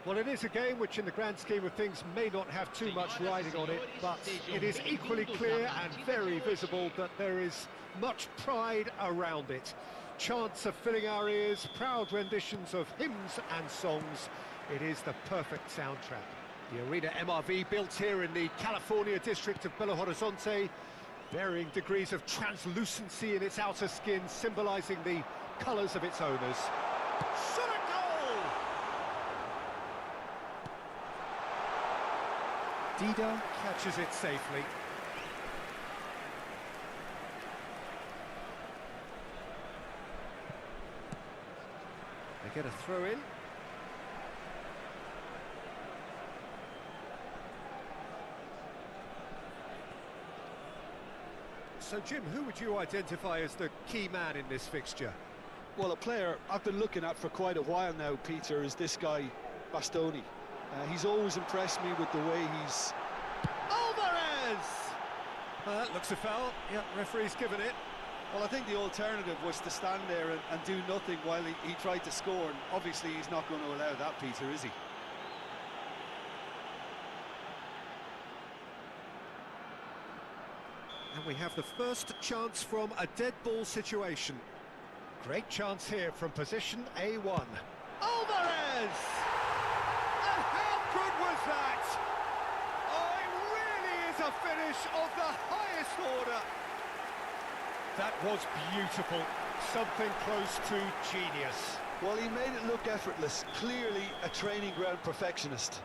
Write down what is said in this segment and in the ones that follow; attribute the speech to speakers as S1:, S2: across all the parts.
S1: Well, it is a game which in the grand scheme of things may not have too much riding on it, but it is equally clear and very visible that there is much pride around it. Chants are filling our ears, proud renditions of hymns and songs. It is the perfect soundtrack. The Arena MRV, built here in the California district of Belo Horizonte, varying degrees of translucency in its outer skin, symbolising the colours of its owners. Shot a goal! Dida catches it safely. They get a throw in. So, Jim, who would you identify as the key man in this fixture?
S2: Well, a player I've been looking at for quite a while now, Peter, is this guy, Bastoni. He's always impressed me with the way he's...
S1: Alvarez! Looks a foul. Yeah, referee's given it.
S2: Well, I think the alternative was to stand there and do nothing while he tried to score, and obviously he's not going to allow that, Peter, is he?
S1: And we have the first chance from a dead ball situation. Great chance here from position A1. Alvarez! And how good was that? Oh, it really is a finish of the highest order. That was beautiful. Something close to genius.
S2: Well, he made it look effortless. Clearly a training ground perfectionist.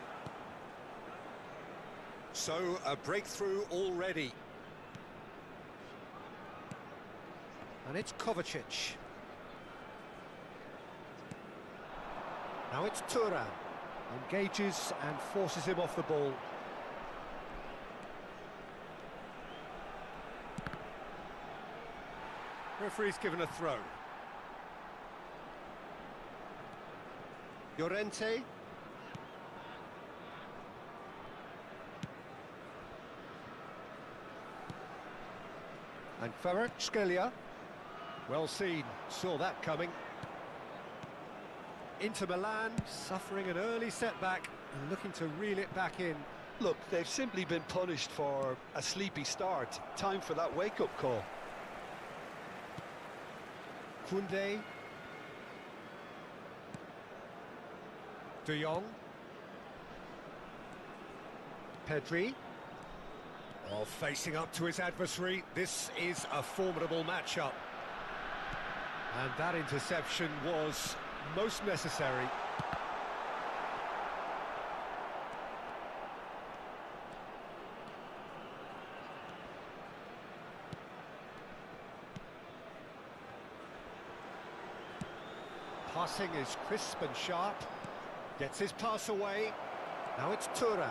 S1: So, a breakthrough already. And it's Kovacic. Now it's Turan. Engages and forces him off the ball. Referee's given a throw. Llorente. And Kvaratskhelia. Well seen, saw that coming. Inter Milan suffering an early setback and looking to reel it back in.
S2: Look, they've simply been punished for a sleepy start. Time for that wake-up call.
S1: Koundé. De Jong. Pedri. Well, facing up to his adversary, this is a formidable matchup. And that interception was most necessary. Passing is crisp and sharp. Gets his pass away. Now it's Turan.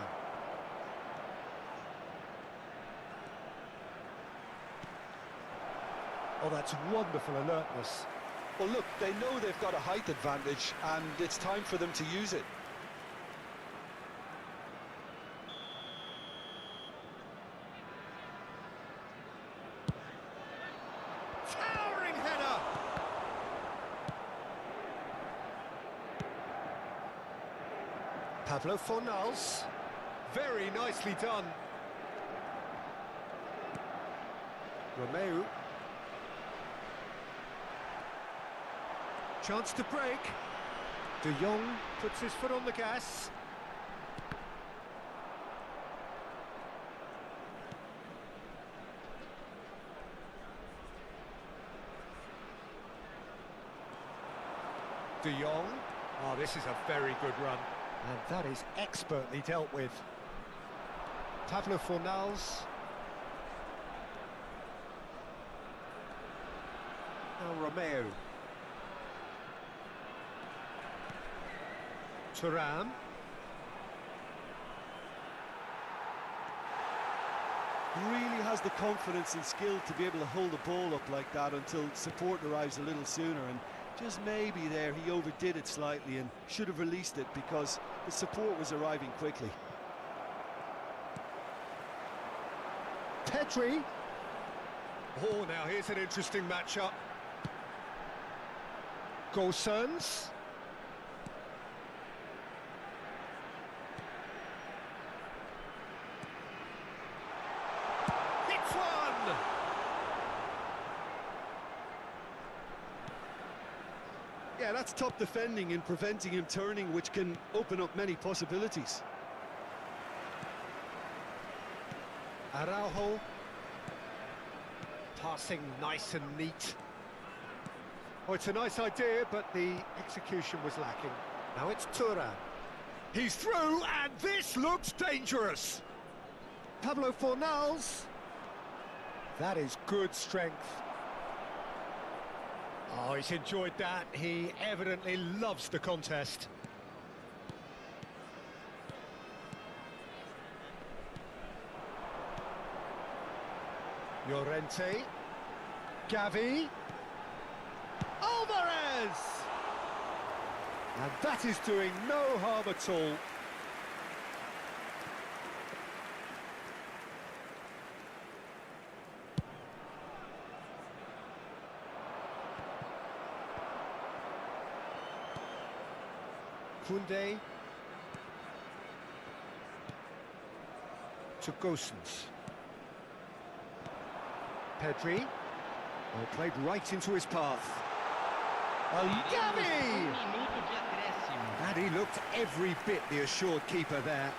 S1: Oh, that's wonderful alertness.
S2: Well, look, they know they've got a height advantage, and it's time for them to use it.
S1: Towering header! Pablo Fornals. Very nicely done. Romeu. Chance to break. De Jong puts his foot on the gas. De Jong. Oh, this is a very good run. And that is expertly dealt with. Pablo Fornals. Now Romeu. Thuram.
S2: Really has the confidence and skill to be able to hold the ball up like that until support arrives a little sooner, and just maybe there he overdid it slightly and should have released it because the support was arriving quickly.
S1: Pedri. Oh, now here's an interesting matchup. Gosens.
S2: Yeah, that's top defending and preventing him turning, which can open up many possibilities.
S1: Araujo. Passing nice and neat. Oh, it's a nice idea, but the execution was lacking. Now it's Thuram. He's through, and this looks dangerous. Pablo Fornals. That is good strength. Oh, he's enjoyed that. He evidently loves the contest. Llorente. Gavi. Alvarez! And that is doing no harm at all. Kunde. To Gosens. Pedri. Well, played right into his path. Gavi! And he looked every bit the assured keeper there.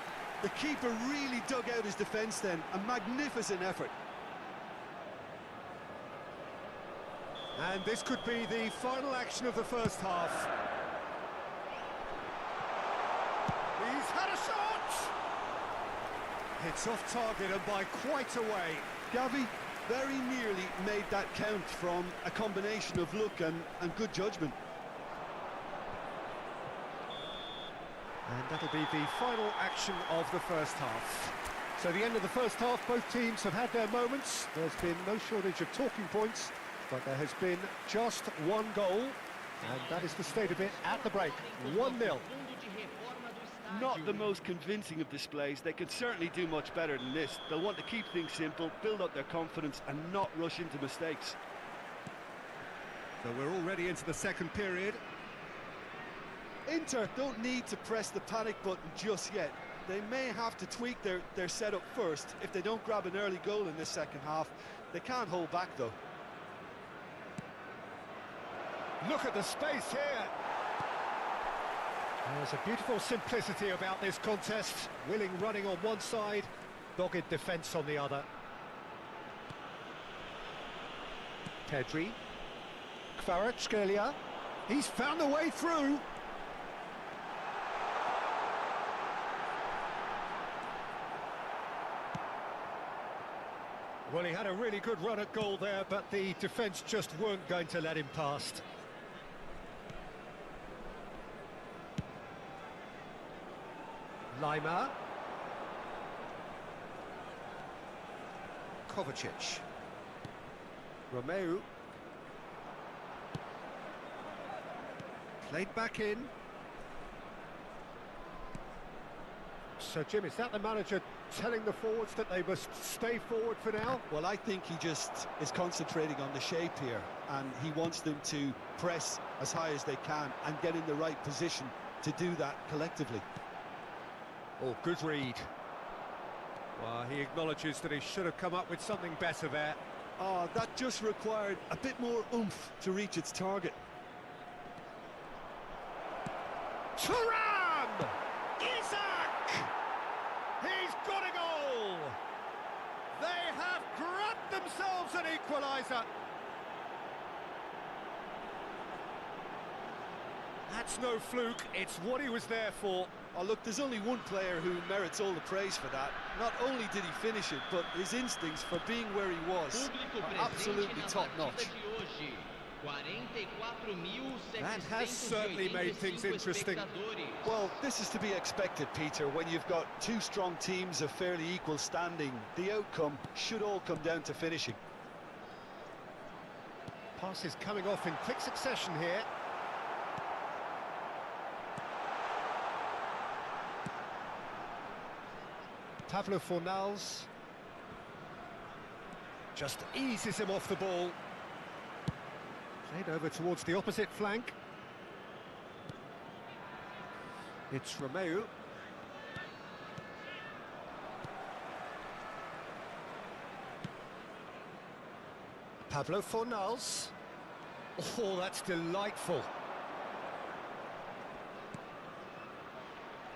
S2: The keeper really dug out his defence then. A magnificent effort.
S1: And this could be the final action of the first half. He's had a shot! It's off target and by quite a way.
S2: Gavi very nearly made that count from a combination of luck and good judgment.
S1: And that'll be the final action of the first half. So the end of the first half, both teams have had their moments. There's been no shortage of talking points, but there has been just one goal, and that is the state of it at the break. 1-0.
S2: Not the most convincing of displays. They could certainly do much better than this. They'll want to keep things simple, build up their confidence and not rush into mistakes.
S1: So we're already into the second period.
S2: Inter don't need to press the panic button just yet. They may have to tweak their setup first. If they don't grab an early goal in this second half, they can't hold back though.
S1: Look at the space here. There's a beautiful simplicity about this contest. Willing running on one side, dogged defence on the other. Pedri. Kvaratskhelia. He's found a way through. Well, he had a really good run at goal there, but the defence just weren't going to let him past. Lima. Kovacic. Romeu. Played back in. So, Jim, is that the manager telling the forwards that they must stay forward for now?
S2: Well, I think he just is concentrating on the shape here, and he wants them to press as high as they can and get in the right position to do that collectively.
S1: Oh, good read. Well, he acknowledges that he should have come up with something better there.
S2: Oh, that just required a bit more oomph to reach its target.
S1: Thuram! Isak! He's got a goal! They have grabbed themselves an equaliser. That's no fluke, it's what he was there for.
S2: Oh, look, there's only one player who merits all the praise for that. Not only did he finish it, but his instincts for being where he was are absolutely top-notch.
S1: That has certainly made things interesting.
S2: Well, this is to be expected, Peter. When you've got two strong teams of fairly equal standing, the outcome should all come down to finishing.
S1: Passes coming off in quick succession here. Pablo Fornals just eases him off the ball. Played over towards the opposite flank. It's Romeu. Pablo Fornals. Oh, that's delightful.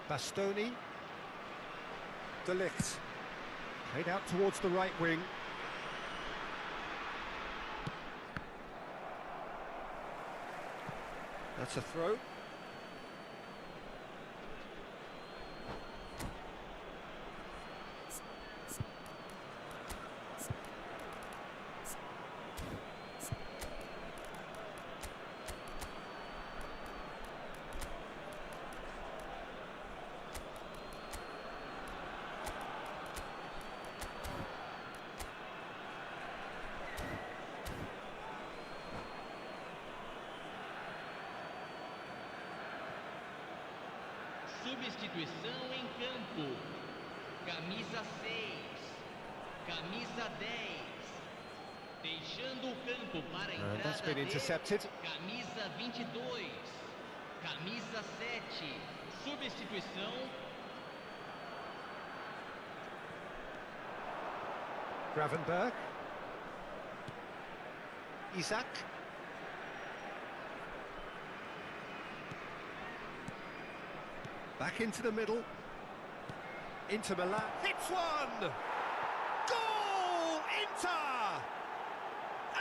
S1: Bastoni. De Ligt. Played out towards the right wing. That's a throw.
S3: Substituição em campo. Camisa 6. Camisa 10. Deixando o campo para a entrada
S1: That's been intercepted.
S3: Camisa 22. Camisa 7. Substituição.
S1: Gravenberg. Isaac. Back into the middle. Inter Milan. Hits one! Goal! Inter!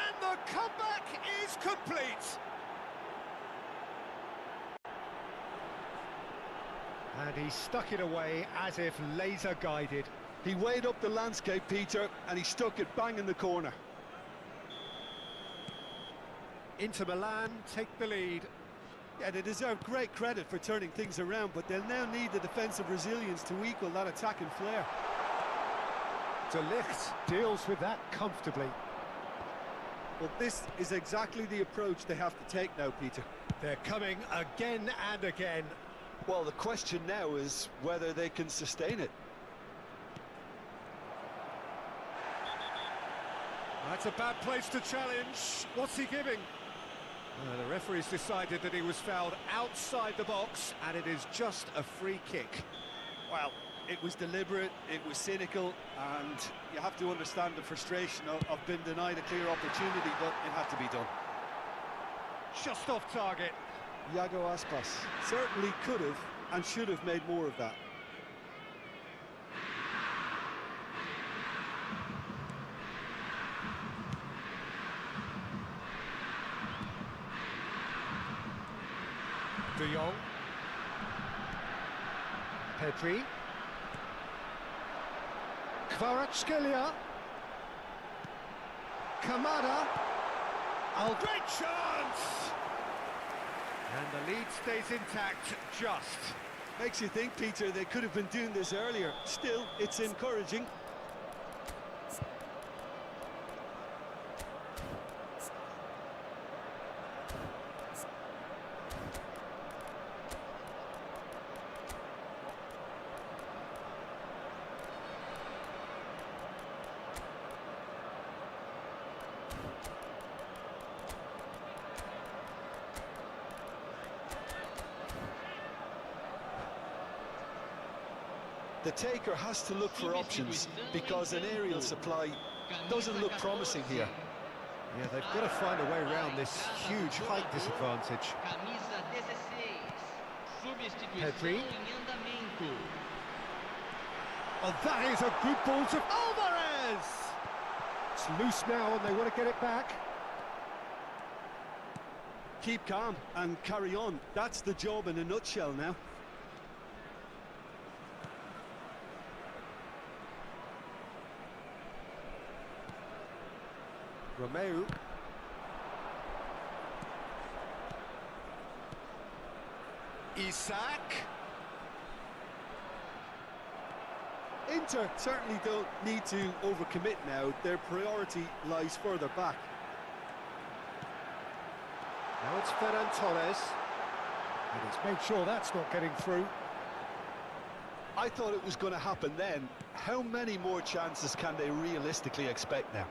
S1: And the comeback is complete! And he stuck it away as if laser guided.
S2: He weighed up the landscape, Peter, and he stuck it bang in the corner.
S1: Inter Milan take the lead.
S2: Yeah, they deserve great credit for turning things around, but they'll now need the defensive resilience to equal that attacking flair.
S1: De Ligt deals with that comfortably.
S2: Well, this is exactly the approach they have to take now, Peter.
S1: They're coming again and again.
S2: Well, the question now is whether they can sustain it.
S1: That's a bad place to challenge. What's he giving? The referee's decided that he was fouled outside the box, and it is just a free kick.
S2: Well, it was deliberate, it was cynical, and you have to understand the frustration of being denied a clear opportunity, but it had to be done.
S1: Just off target.
S2: Iago Aspas certainly could have and should have made more of that.
S1: De Jong. Pedri. Kvaratskhelia. Kamada. Great chance! And the lead stays intact, just.
S2: Makes you think, Peter, they could have been doing this earlier. Still, it's encouraging. The taker has to look for options because an aerial supply doesn't look promising here.
S1: Yeah, they've got to find a way around this huge height disadvantage. Pedri. Oh, that is a good ball to Alvarez! It's loose now and they want to get it back.
S2: Keep calm and carry on. That's the job in a nutshell now.
S1: Romeu. Isaac.
S2: Inter certainly don't need to overcommit now. Their priority lies further back.
S1: Now it's Ferran Torres. And he's made sure that's not getting through.
S2: I thought it was going to happen then. How many more chances can they realistically expect now?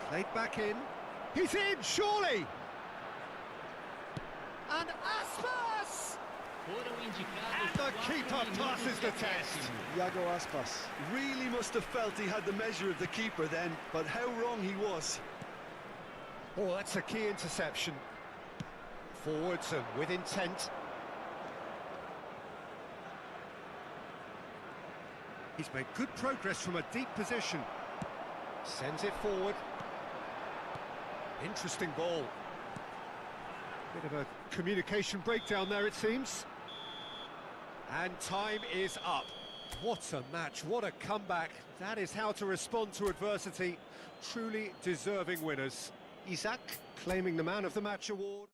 S1: Played back in. He's in, surely! And Aspas! And the keeper passes the test.
S2: Iago Aspas really must have felt he had the measure of the keeper then, but how wrong he was.
S1: Oh, that's a key interception. Forwards and with intent. He's made good progress from a deep position. Sends it forward. Interesting ball. Bit of a communication breakdown there, it seems. And time is up. What a match, what a comeback. That is how to respond to adversity. Truly deserving winners. Isaac claiming the Man of the Match award.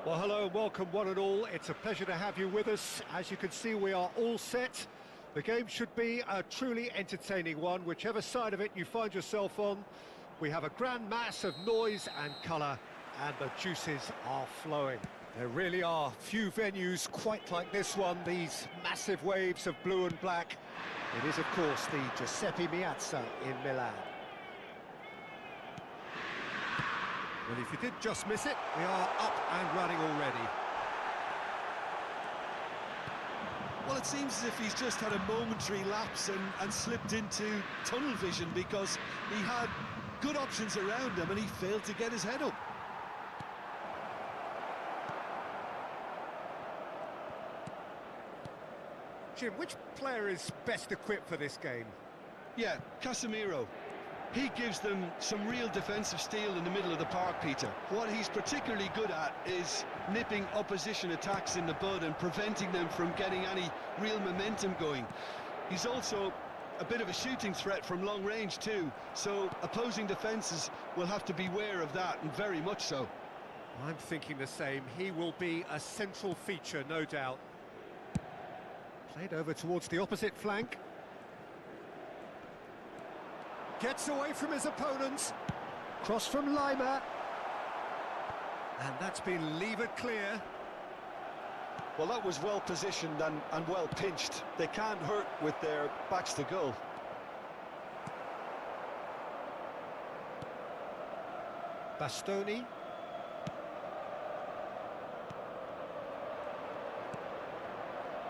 S1: Well, hello and welcome one and all. It's a pleasure to have you with us. As you can see, we are all set. The game should be a truly entertaining one, whichever side of it you find yourself on. We have a grand mass of noise and colour, and the juices are flowing. There really are few venues quite like this one, these massive waves of blue and black. It is, of course, the Giuseppe Meazza in Milan. Well, if you did just miss it, we are up and running already.
S2: Well, it seems as if he's just had a momentary lapse and slipped into tunnel vision, because he had good options around him and he failed to get his head up.
S1: Jim, which player is best equipped for this game?
S2: Yeah, Casemiro. He gives them some real defensive steel in the middle of the park, Peter. What he's particularly good at is nipping opposition attacks in the bud and preventing them from getting any real momentum going. He's also a bit of a shooting threat from long range too, so opposing defences will have to beware of that, and very much so.
S1: I'm thinking the same. He will be a central feature, no doubt. Played over towards the opposite flank. Gets away from his opponents. Cross from Lima. And that's been levered clear.
S2: Well, that was well positioned and well pinched. They can't hurt with their backs to goal.
S1: Bastoni.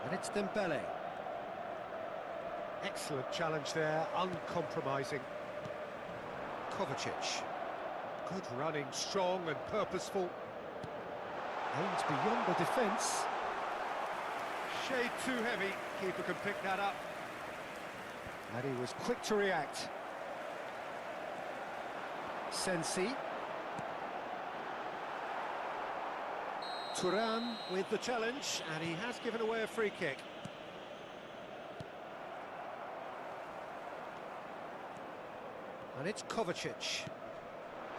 S1: And it's Dembele. Excellent challenge there, uncompromising. Kovacic. Good running, strong and purposeful. Aims beyond the defence. Shade too heavy. Keeper can pick that up. And he was quick to react. Sensi. Thuram with the challenge, and he has given away a free kick. And it's Kovacic.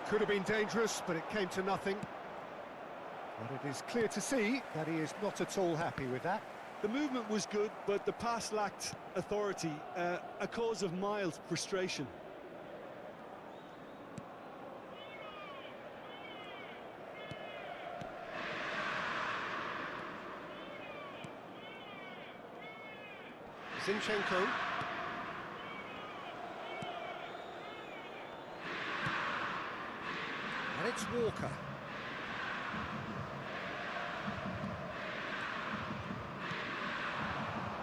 S1: Could have been dangerous, but it came to nothing. But it is clear to see that he is not at all happy with that.
S2: The movement was good, but the pass lacked authority, a cause of mild frustration.
S1: Zinchenko. And it's Walker.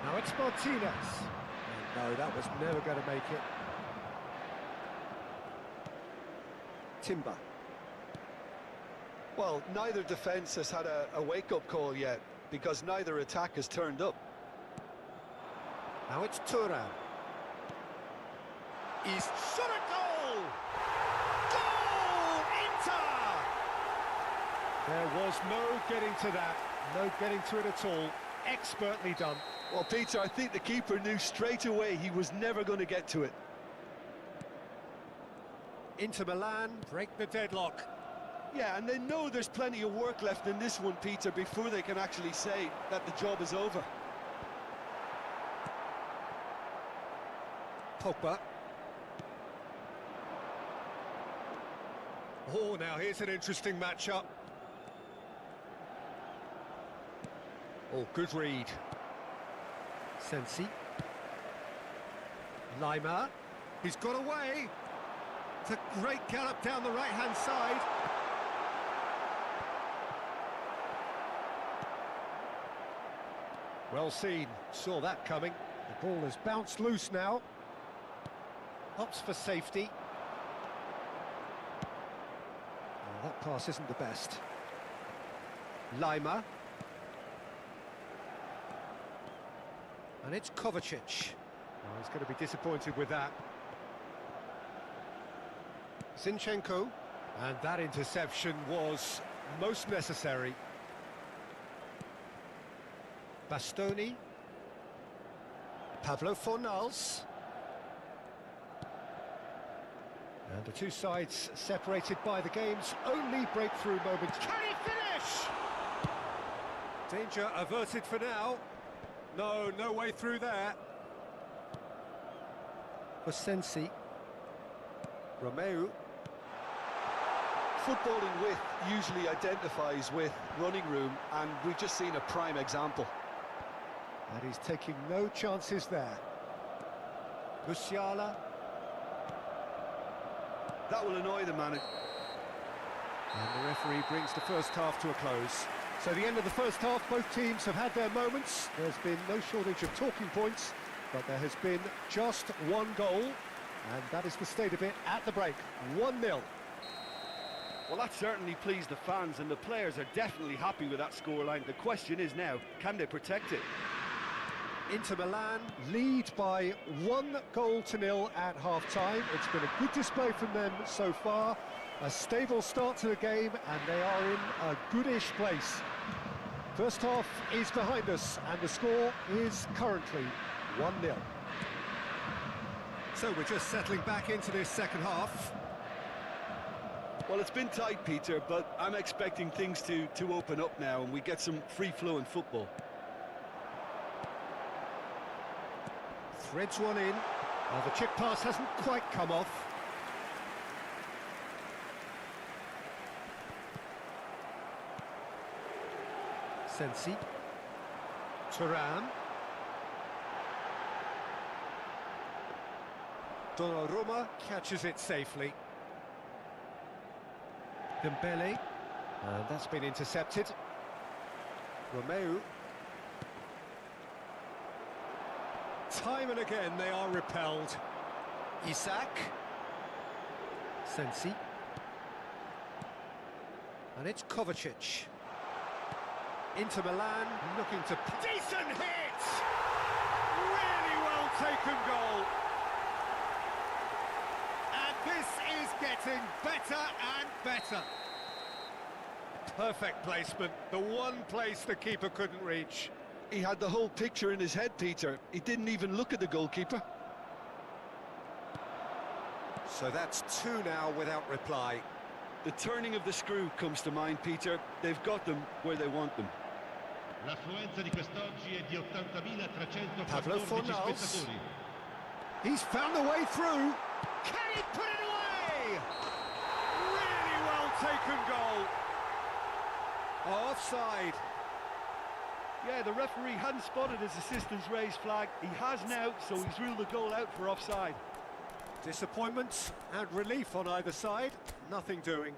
S1: Now it's Martinez. And no, that was never going to make it. Timber.
S2: Well, neither defence has had a wake-up call yet, because neither attack has turned up.
S1: Now it's Thuram. He's shot a goal! Goal! Inter! There was no getting to that, no getting to it at all. Expertly done.
S2: Well, Peter, I think the keeper knew straight away he was never going to get to it.
S1: Inter Milan break the deadlock.
S2: Yeah, and they know there's plenty of work left in this one, Peter, before they can actually say that the job is over.
S1: Pogba. Oh, now here's an interesting matchup. Oh, good read. Sensi. Lima. He's got away. It's a great gallop down the right-hand side. Well seen. Saw that coming. The ball has bounced loose now. Opts for safety. Oh, that pass isn't the best. Lima. And it's Kovacic. Oh, he's going to be disappointed with that. Zinchenko. And that interception was most necessary. Bastoni. Pablo Fornals. And the two sides separated by the game's only breakthrough moment. Can he finish? Danger averted for now. No, no way through there. For Sensi. Romeu.
S2: Footballing width usually identifies with running room, and we've just seen a prime example.
S1: And he's taking no chances there. Musiala.
S2: That will annoy the manager.
S1: And the referee brings the first half to a close. So the end of the first half, both teams have had their moments. There's been no shortage of talking points, but there has been just one goal, and that is the state of it at the break. 1-0.
S2: Well, that certainly pleased the fans, and the players are definitely happy with that scoreline. The question is now, can they protect it?
S1: Inter Milan lead by 1-0 at half-time. It's been a good display from them so far. A stable start to the game, and they are in a goodish place. First half is behind us, and the score is currently 1-0. So we're just settling back into this second half.
S2: Well, it's been tight, Peter, but I'm expecting things to open up now, and we get some free-flowing football.
S1: Threads one in. The chip pass hasn't quite come off. Sensi. Thuram. Donnarumma catches it safely. Dembele. And that's been intercepted. Romeu. Time and again they are repelled. Isak. Sensi. And it's Kovacic. Inter Milan looking to... Decent hit! Really well taken goal. And this is getting better and better. Perfect placement, the one place the keeper couldn't reach.
S2: He had the whole picture in his head, Peter. He didn't even look at the goalkeeper.
S1: So that's two now without reply.
S2: The turning of the screw comes to mind, Peter. They've got them where they want them.
S4: L'affluenza di quest'oggi è di
S1: Pablo
S4: 80.314
S1: Fornals.
S4: spettatori.
S1: He's found the way through. Can he put it away? Really well taken goal. Offside.
S2: Yeah, the referee hadn't spotted his assistant's raised flag. He has now, so he's ruled the goal out for offside.
S1: Disappointment and relief on either side. Nothing doing.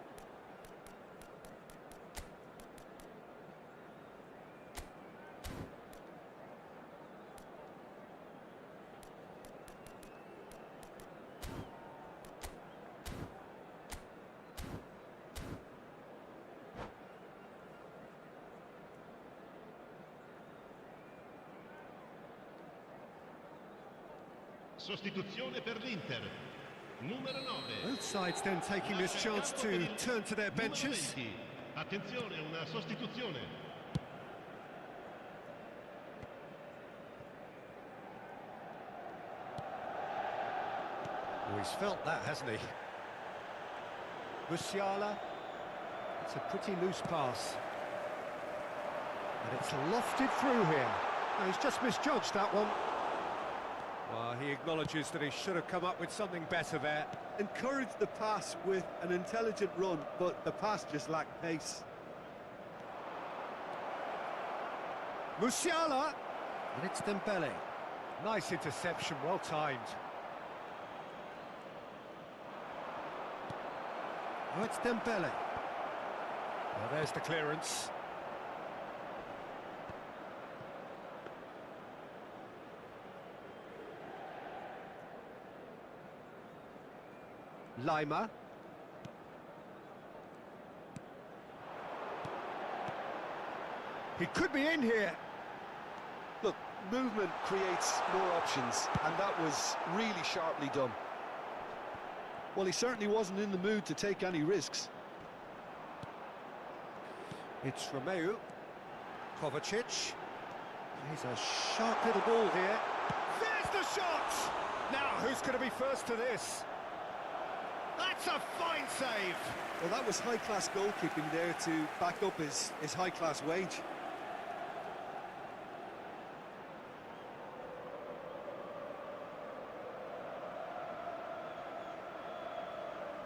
S4: Sostituzione per l'Inter. Numero 9.
S1: Both sides then taking this chance to turn to their benches.
S4: 20. Attenzione, una sostituzione.
S1: Oh, he's felt that, hasn't he? Musiala. It's a pretty loose pass. And it's lofted through here. No, he's just misjudged that one. Well, he acknowledges that he should have come up with something better there.
S2: Encouraged the pass with an intelligent run, but the pass just lacked pace.
S1: Musiala! And it's Dembele. Nice interception, well timed. Oh, it's Dembele. Well, there's the clearance. Lima. He could be in here.
S2: Look, movement creates more options, and that was really sharply done. Well, he certainly wasn't in the mood to take any risks.
S1: It's Romeu. Kovacic. He's a sharp little ball here. There's the shot! Now, who's going to be first to this? That's a fine save!
S2: Well, that was high-class goalkeeping there to back up his high-class wage.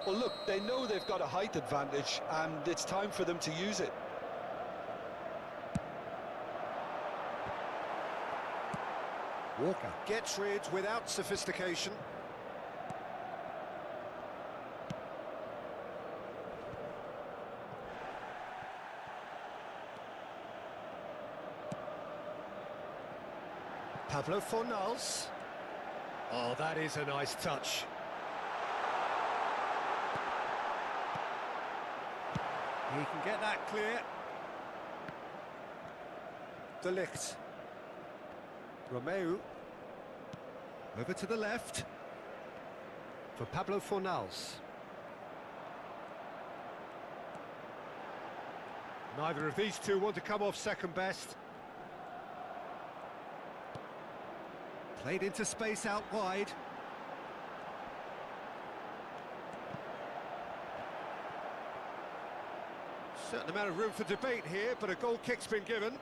S2: Well, look, they know they've got a height advantage, and it's time for them to use it.
S1: Walker gets rid without sophistication. Pablo Fornals. Oh, that is a nice touch. He can get that clear. De Ligt. Romeu. Over to the left. For Pablo Fornals. Neither of these two want to come off second best. Played into space out wide. Certain amount of room for debate here, but a goal kick's been given.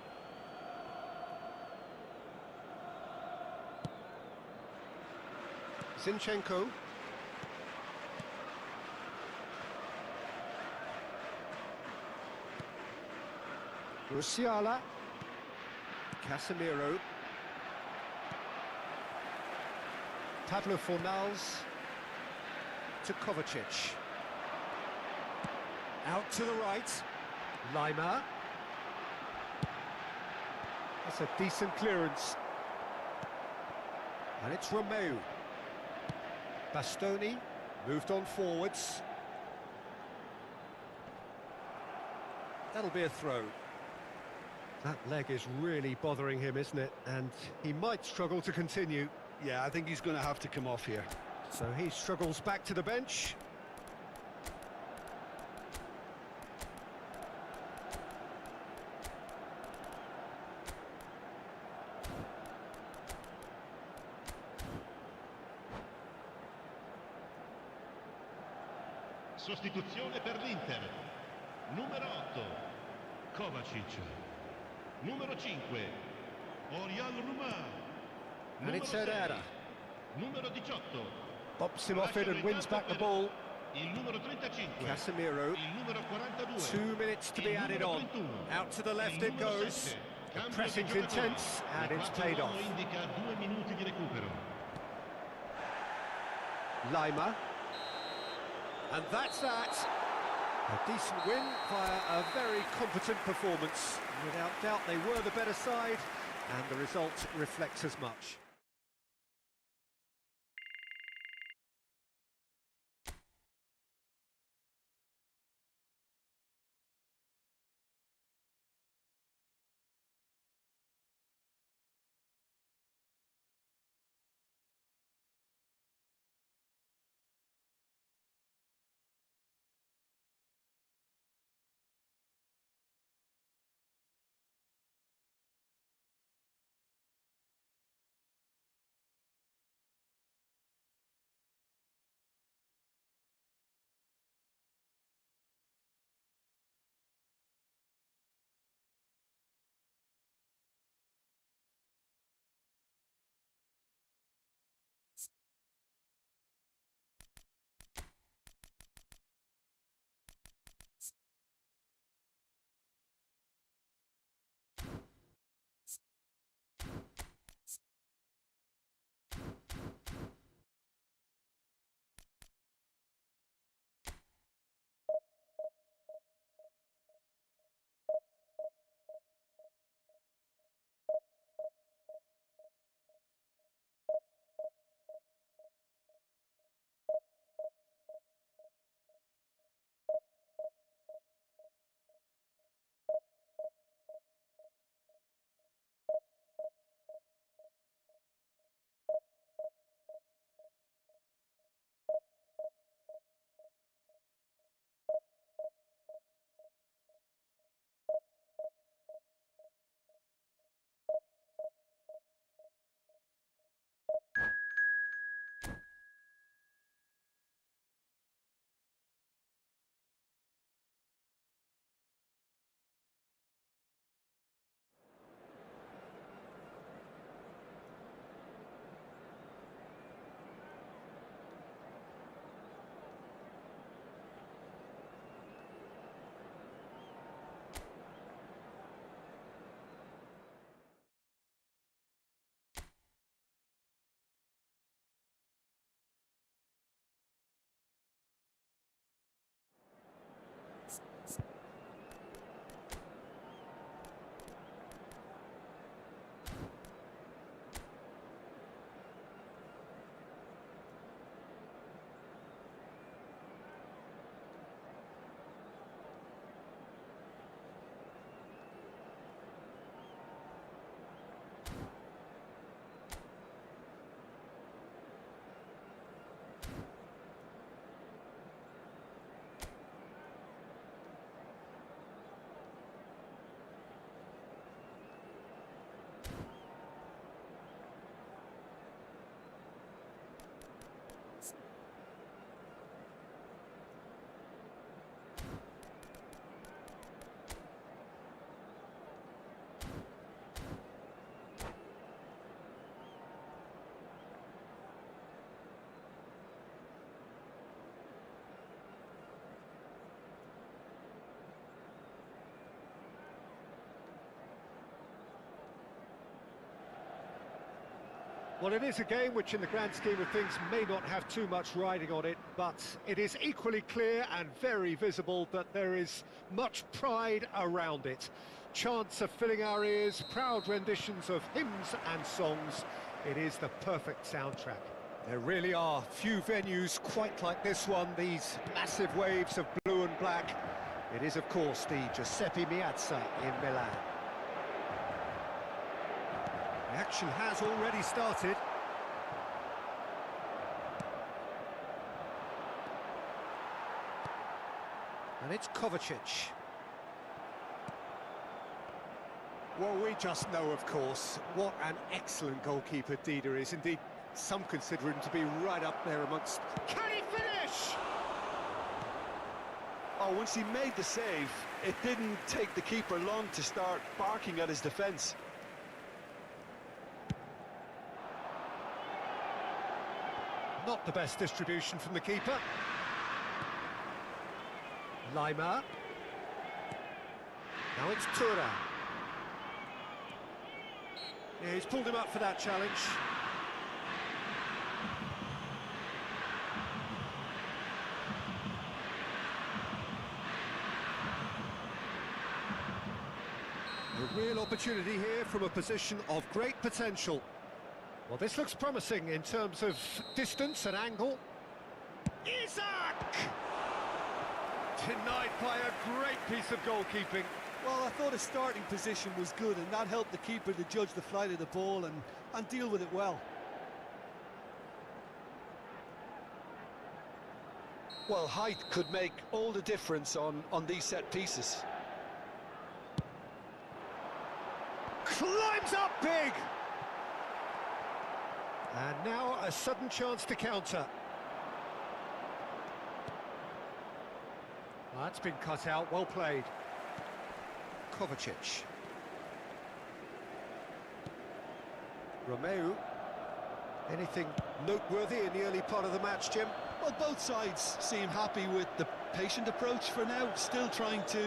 S1: Zinchenko. Musiala. Casemiro. Pablo Fornals to Kovacic. Out to the right. Lima. That's a decent clearance. And it's Romeu. Bastoni moved on forwards. That'll be a throw. That leg is really bothering him, isn't it? And he might struggle to continue.
S2: Yeah, I think he's going to have to come off here.
S1: So he struggles back to the bench.
S4: Sostituzione per l'Inter. Numero 8, Kovacic. Numero 5, Oriol Rumah.
S1: And it's Herrera.
S4: Numero 18.
S1: Bops him off it and wins back the ball.
S4: Il numero 35.
S1: Casemiro.
S4: Il numero 42.
S1: 2 minutes to be added on. Out to the left it goes. The pressing's intense and it's paid off.
S4: Indica 2 minuti di recupero.
S1: Lima. And that's that. A decent win via a very competent performance. Without doubt they were the better side and the result reflects as much. Well, it is a game which in the grand scheme of things may not have too much riding on it, but it is equally clear and very visible that there is much pride around it. Chants of filling our ears, proud renditions of hymns and songs. It is the perfect soundtrack. There really are few venues quite like this one, these massive waves of blue and black. It is, of course, the Giuseppe Meazza in Milan. The action has already started. And it's Kovacic. Well, we just know, of course, what an excellent goalkeeper Dida is. Indeed, some consider him to be right up there amongst... Can he finish?
S2: Oh, once he made the save, it didn't take the keeper long to start barking at his defence.
S1: Not the best distribution from the keeper. Lima. Now it's Tura. Yeah, he's pulled him up for that challenge. A real opportunity here from a position of great potential. Well, this looks promising in terms of distance and angle. Isaac! Denied by a great piece of goalkeeping.
S2: Well, I thought his starting position was good, and that helped the keeper to judge the flight of the ball and deal with it well. Well, height could make all the difference on these set pieces.
S1: Climbs up big! And now a sudden chance to counter. That's been cut out, well played. Kovacic. Romeu. Anything noteworthy in the early part of the match, Jim?
S2: Well, both sides seem happy with the patient approach for now, still trying to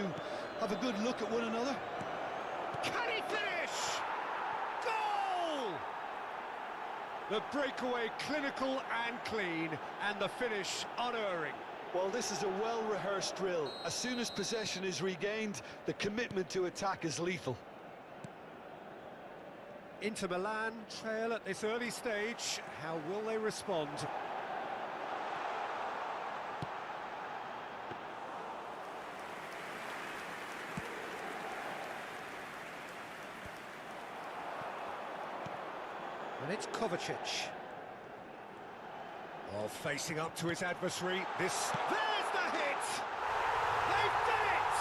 S2: have a good look at one another.
S1: Can he finish? Goal! The breakaway clinical and clean, and the finish unerring.
S2: Well, this is a well-rehearsed drill. As soon as possession is regained, the commitment to attack is lethal.
S1: Inter Milan trail at this early stage. How will they respond? And it's Kovacic. Oh, facing up to his adversary. There's the hit! They did it!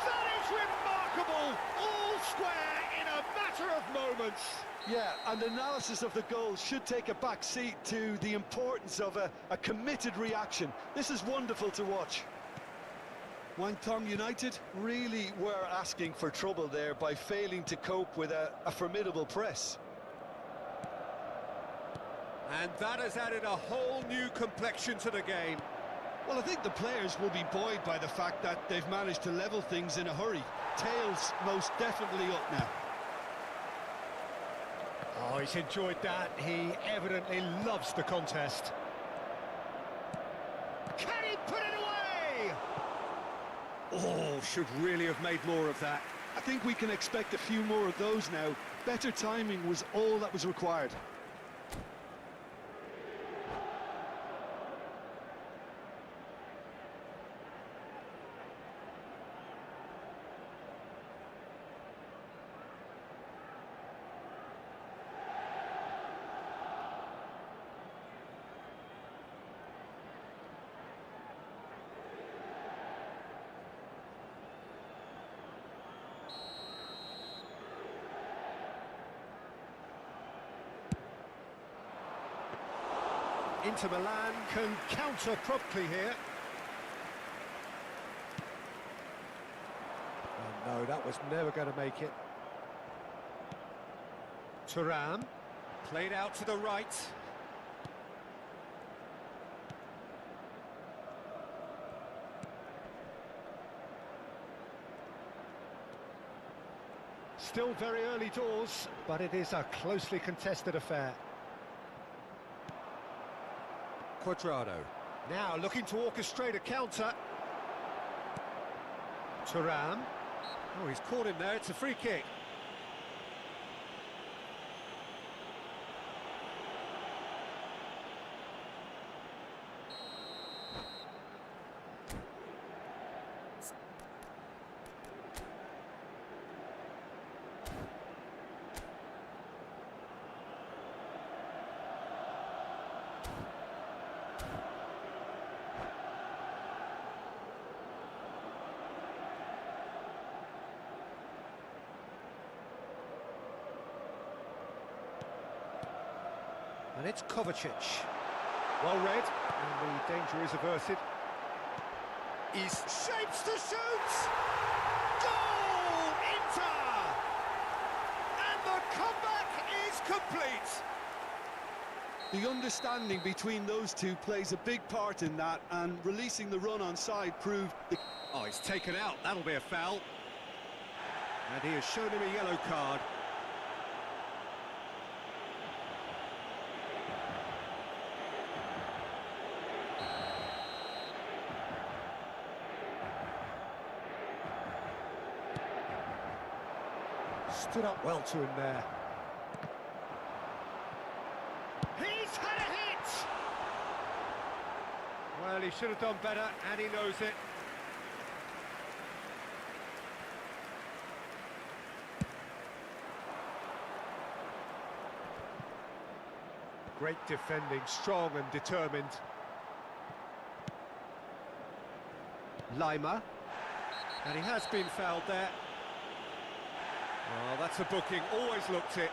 S1: That is remarkable! All square in a matter of moments.
S2: Yeah, and analysis of the goal should take a back seat to the importance of a committed reaction. This is wonderful to watch. Guangdong United really were asking for trouble there by failing to cope with a formidable press.
S1: And that has added a whole new complexion to the game.
S2: Well, I think the players will be buoyed by the fact that they've managed to level things in a hurry. Tails most definitely up now.
S1: Oh, he's enjoyed that. He evidently loves the contest. Can he put it away? Oh, should really have made more of that.
S2: I think we can expect a few more of those now. Better timing was all that was required.
S1: Inter Milan can counter promptly here. Oh, no, that was never going to make it. Thuram, played out to the right. Still very early doors, but it is a closely contested affair. Cuadrado. Now looking to orchestrate a counter. Thuram. Oh, he's caught him there. It's a free kick. And it's Kovacic. Well read, and the danger is averted. He's shapes to shoot! Goal! Inter! And the comeback is complete!
S2: The understanding between those two plays a big part in that, and releasing the run on side proved...
S1: Oh, he's taken out. That'll be a foul. And he has shown him a yellow card. Stood up well to him there. He's had a hit! Well, he should have done better, and he knows it. Great defending, strong and determined. Lima. And he has been fouled there. Oh, that's a booking, always looked it.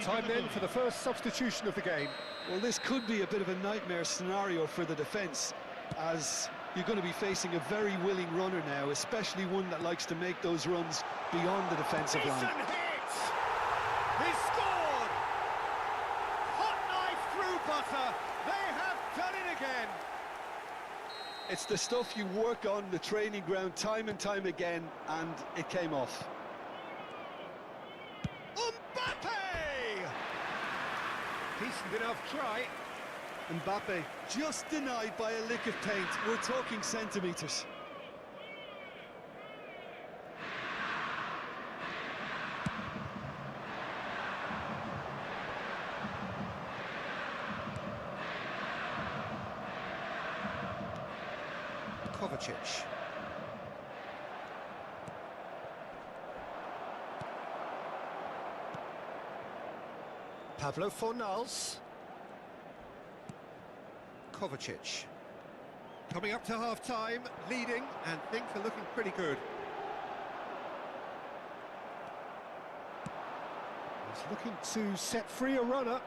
S1: Time then for the first substitution of the game.
S2: Well, this could be a bit of a nightmare scenario for the defence, as you're going to be facing a very willing runner now, especially one that likes to make those runs beyond the defensive line.
S1: Decent hit! He scored! Hot knife through butter. They have done it again.
S2: It's the stuff you work on the training ground time and time again, and it came off.
S1: Decent enough try.
S2: Mbappe just denied by a lick of paint. We're talking centimetres.
S1: Kovacic. Pablo Fornals. Kovacic. Coming up to half-time, leading, and things are looking pretty good. He's looking to set free a runner.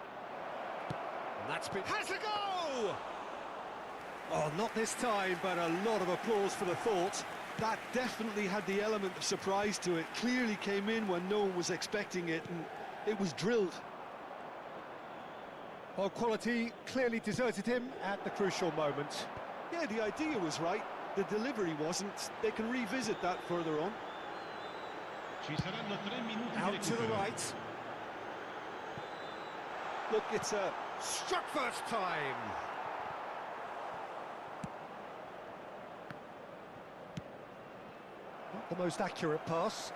S1: And that's been... Has a go! Oh, not this time, but a lot of applause for the thought.
S2: That definitely had the element of surprise to it. Clearly came in when no one was expecting it, and it was drilled.
S1: Well, quality clearly deserted him at the crucial moment.
S2: Yeah, the idea was right, the delivery wasn't. They can revisit that further on.
S1: Out to the right.
S2: Look, it's a...
S1: Struck first time. Not the most accurate pass.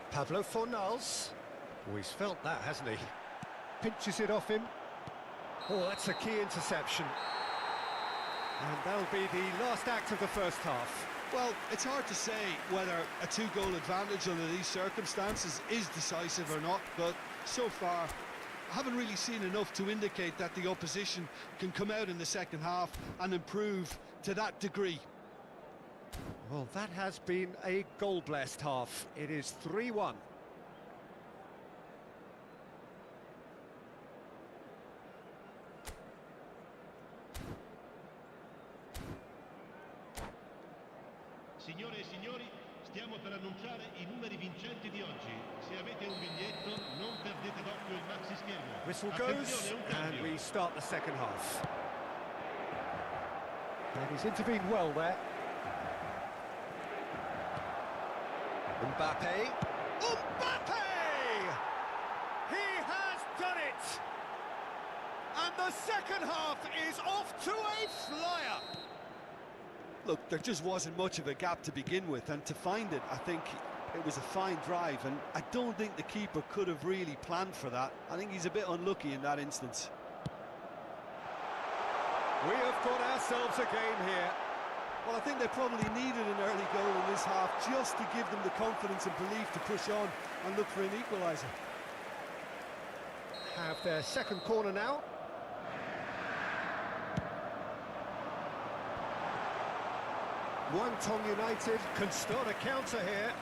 S1: Pablo Fornals. Oh, he's felt that, hasn't he? Pinches it off him. Oh, that's a key interception. And that'll be the last act of the first half.
S2: Well, it's hard to say whether a two-goal advantage under these circumstances is decisive or not, but so far I haven't really seen enough to indicate that the opposition can come out in the second half and improve to that degree.
S1: Well, that has been a goal-blessed half. It is 3-1.
S4: Signore e signori, stiamo per annunciare i numeri vincenti di oggi. Se avete un biglietto, non perdete d'occhio il maxi schermo.
S1: Whistle goes,
S4: Attenzione, un
S1: and
S4: cambio.
S1: we start the second half. And he's intervened well there. Mbappe. Mbappe! He has done it! And the second half is off to a flyer!
S2: Look, there just wasn't much of a gap to begin with, and to find it, I think it was a fine drive, and I don't think the keeper could have really planned for that. I think he's a bit unlucky in that instance.
S1: We have got ourselves a game here.
S2: Well, I think they probably needed an early goal in this half just to give them the confidence and belief to push on and look for an equaliser.
S1: Have their second corner now. Guangdong United can start a counter here.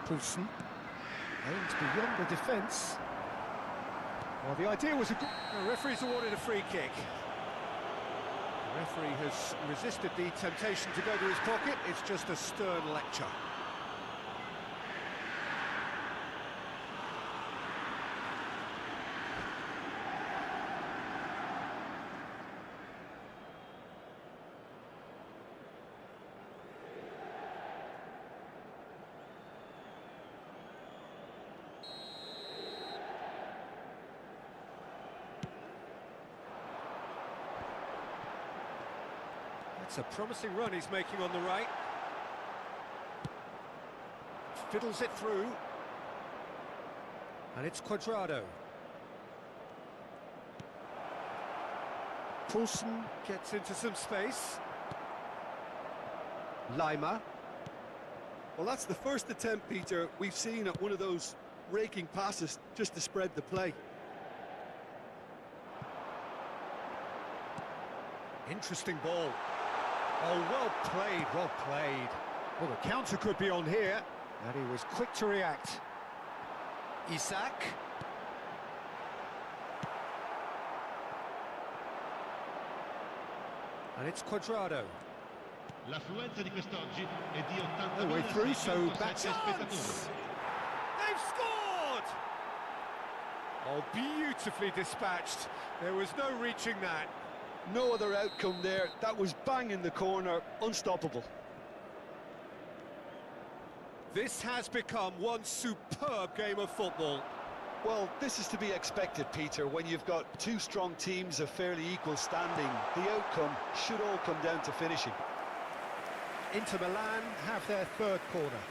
S1: Poulsen aimed beyond the defence. Well, the idea was the referee's awarded a free kick. The referee has resisted the temptation to go to his pocket. It's just a stern lecture. It's a promising run he's making on the right. Fiddles it through. And it's Cuadrado. Poulsen gets into some space. Lima.
S2: Well, that's the first attempt, Peter, we've seen at one of those raking passes just to spread the play.
S1: Interesting ball. Oh, well played, well played. Well, the counter could be on here, and he was quick to react. Isak. And it's Cuadrado.
S4: L'affluenza di quest'oggi è di
S1: All the way through, so back
S4: 86,7
S1: chance.
S4: spettatori.
S1: They've scored! Oh, beautifully dispatched. There was no reaching that.
S2: No other outcome there. That was bang in the corner, unstoppable.
S1: This has become one superb game of football.
S2: Well, this is to be expected, Peter, when you've got two strong teams of fairly equal standing. The outcome should all come down to finishing.
S1: Inter Milan have their third corner.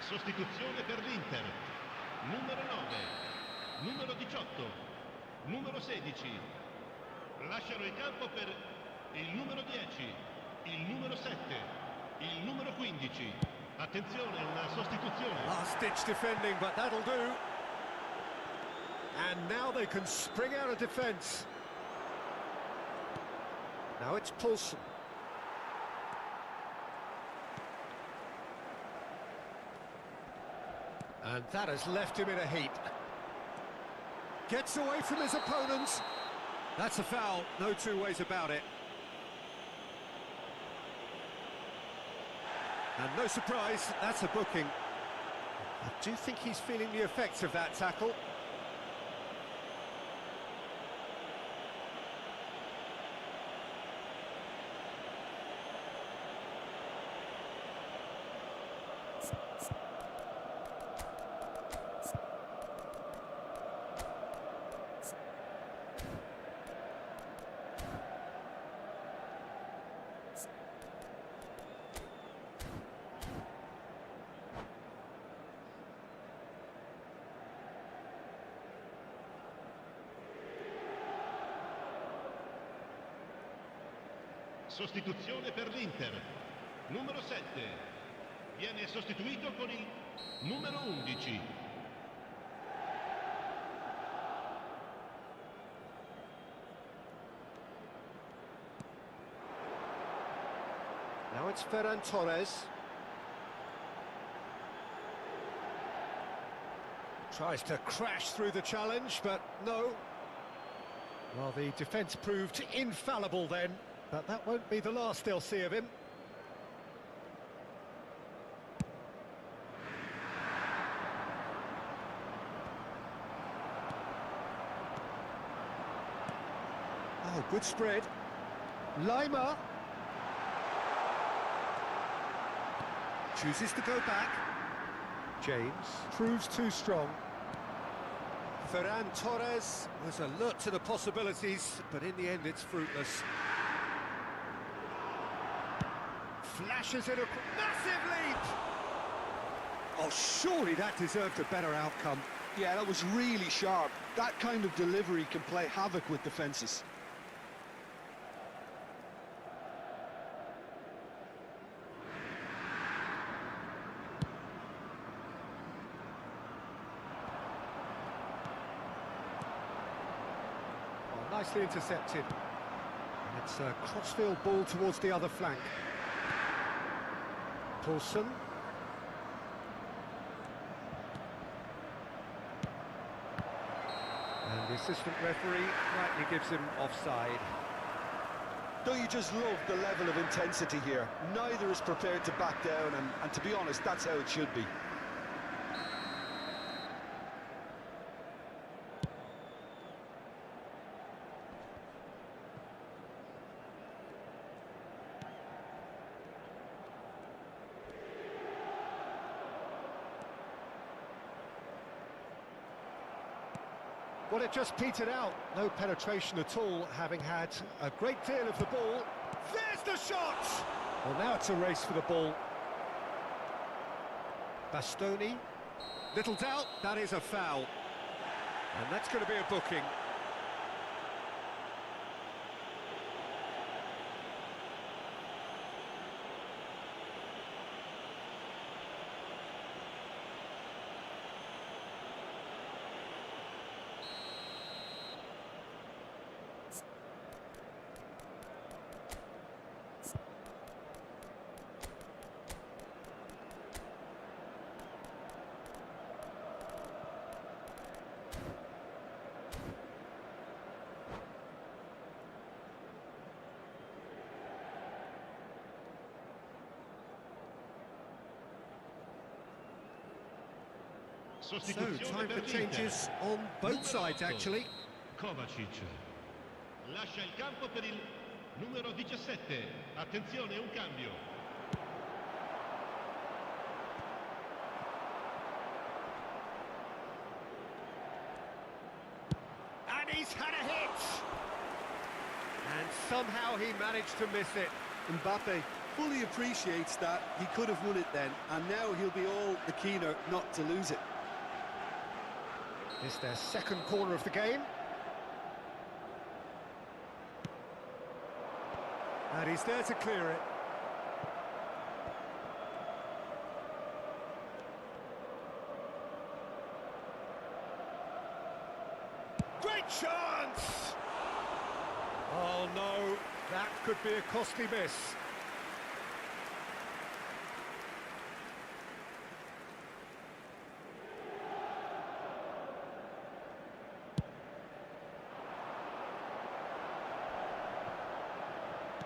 S4: Sostituzione per l'Inter. Numero 9, numero 18, numero 16. Lasciano il campo per il numero 10, il numero 7, il numero 15. Attenzione, una sostituzione.
S1: Last-ditch defending, but that'll do. And now they can spring out of defence. Now it's Poulsen. And that has left him in a heap. Gets away from his opponents. That's a foul, no two ways about it. And no surprise, that's a booking. I do think he's feeling the effects of that tackle.
S4: Sostituzione per l'Inter. Numero 7. Viene sostituito con il numero 11.
S1: Now it's Ferran Torres. Tries to crash through the challenge, but no. Well, the defence proved infallible then, but that won't be the last they'll see of him. Oh, good spread. Lima. Chooses to go back. James proves too strong. Ferran Torres was alert to the possibilities, but in the end it's fruitless. Flashes it across. Massive leap! Oh, surely that deserved a better outcome.
S2: Yeah, that was really sharp. That kind of delivery can play havoc with defences.
S1: Nicely intercepted. And it's a crossfield ball towards the other flank. Paulson. And the assistant referee rightly gives him offside.
S2: Don't you just love the level of intensity here? Neither is prepared to back down, and to be honest, that's how it should be.
S1: Well, it just petered out. No penetration at all, having had a great deal of the ball. There's the shot! Well, now it's a race for the ball. Bastoni. Little doubt, that is a foul. And that's going to be a booking. So, time for changes on both sides, actually.
S4: Kovacic. Lascia il campo per il numero 17. Attenzione, un cambio.
S1: And he's had a hit! And somehow he managed to miss it.
S2: Mbappe fully appreciates that he could have won it then, and now he'll be all the keener not to lose it.
S1: It's their second corner of the game. And he's there to clear it. Great chance! Oh no, that could be a costly miss.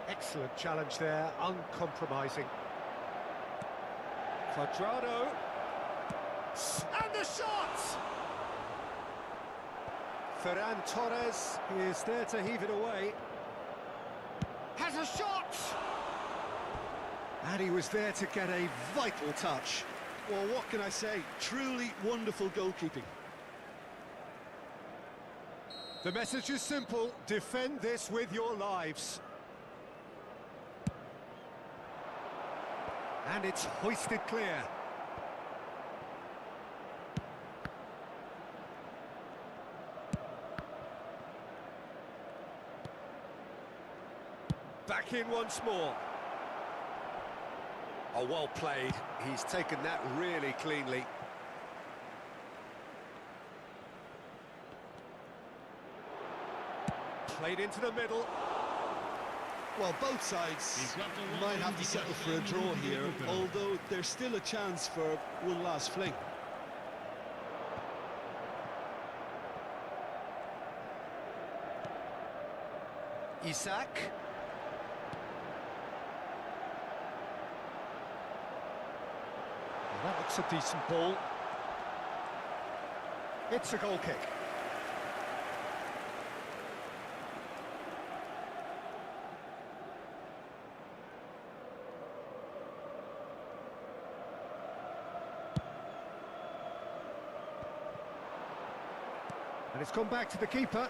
S1: Excellent challenge there, uncompromising. Quadrado. And the shot! Ferran Torres is there to heave it away. Has a shot! And he was there to get a vital touch.
S2: Well, what can I say? Truly wonderful goalkeeping.
S1: The message is simple: defend this with your lives. And it's hoisted clear. Back in once more. Oh, well played. He's taken that really cleanly. Played into the middle.
S2: Well, both sides might have to settle for a draw here, although there's still a chance for one last fling.
S1: Isak. Well, that looks a decent ball. It's a goal kick. And it's gone back to the keeper.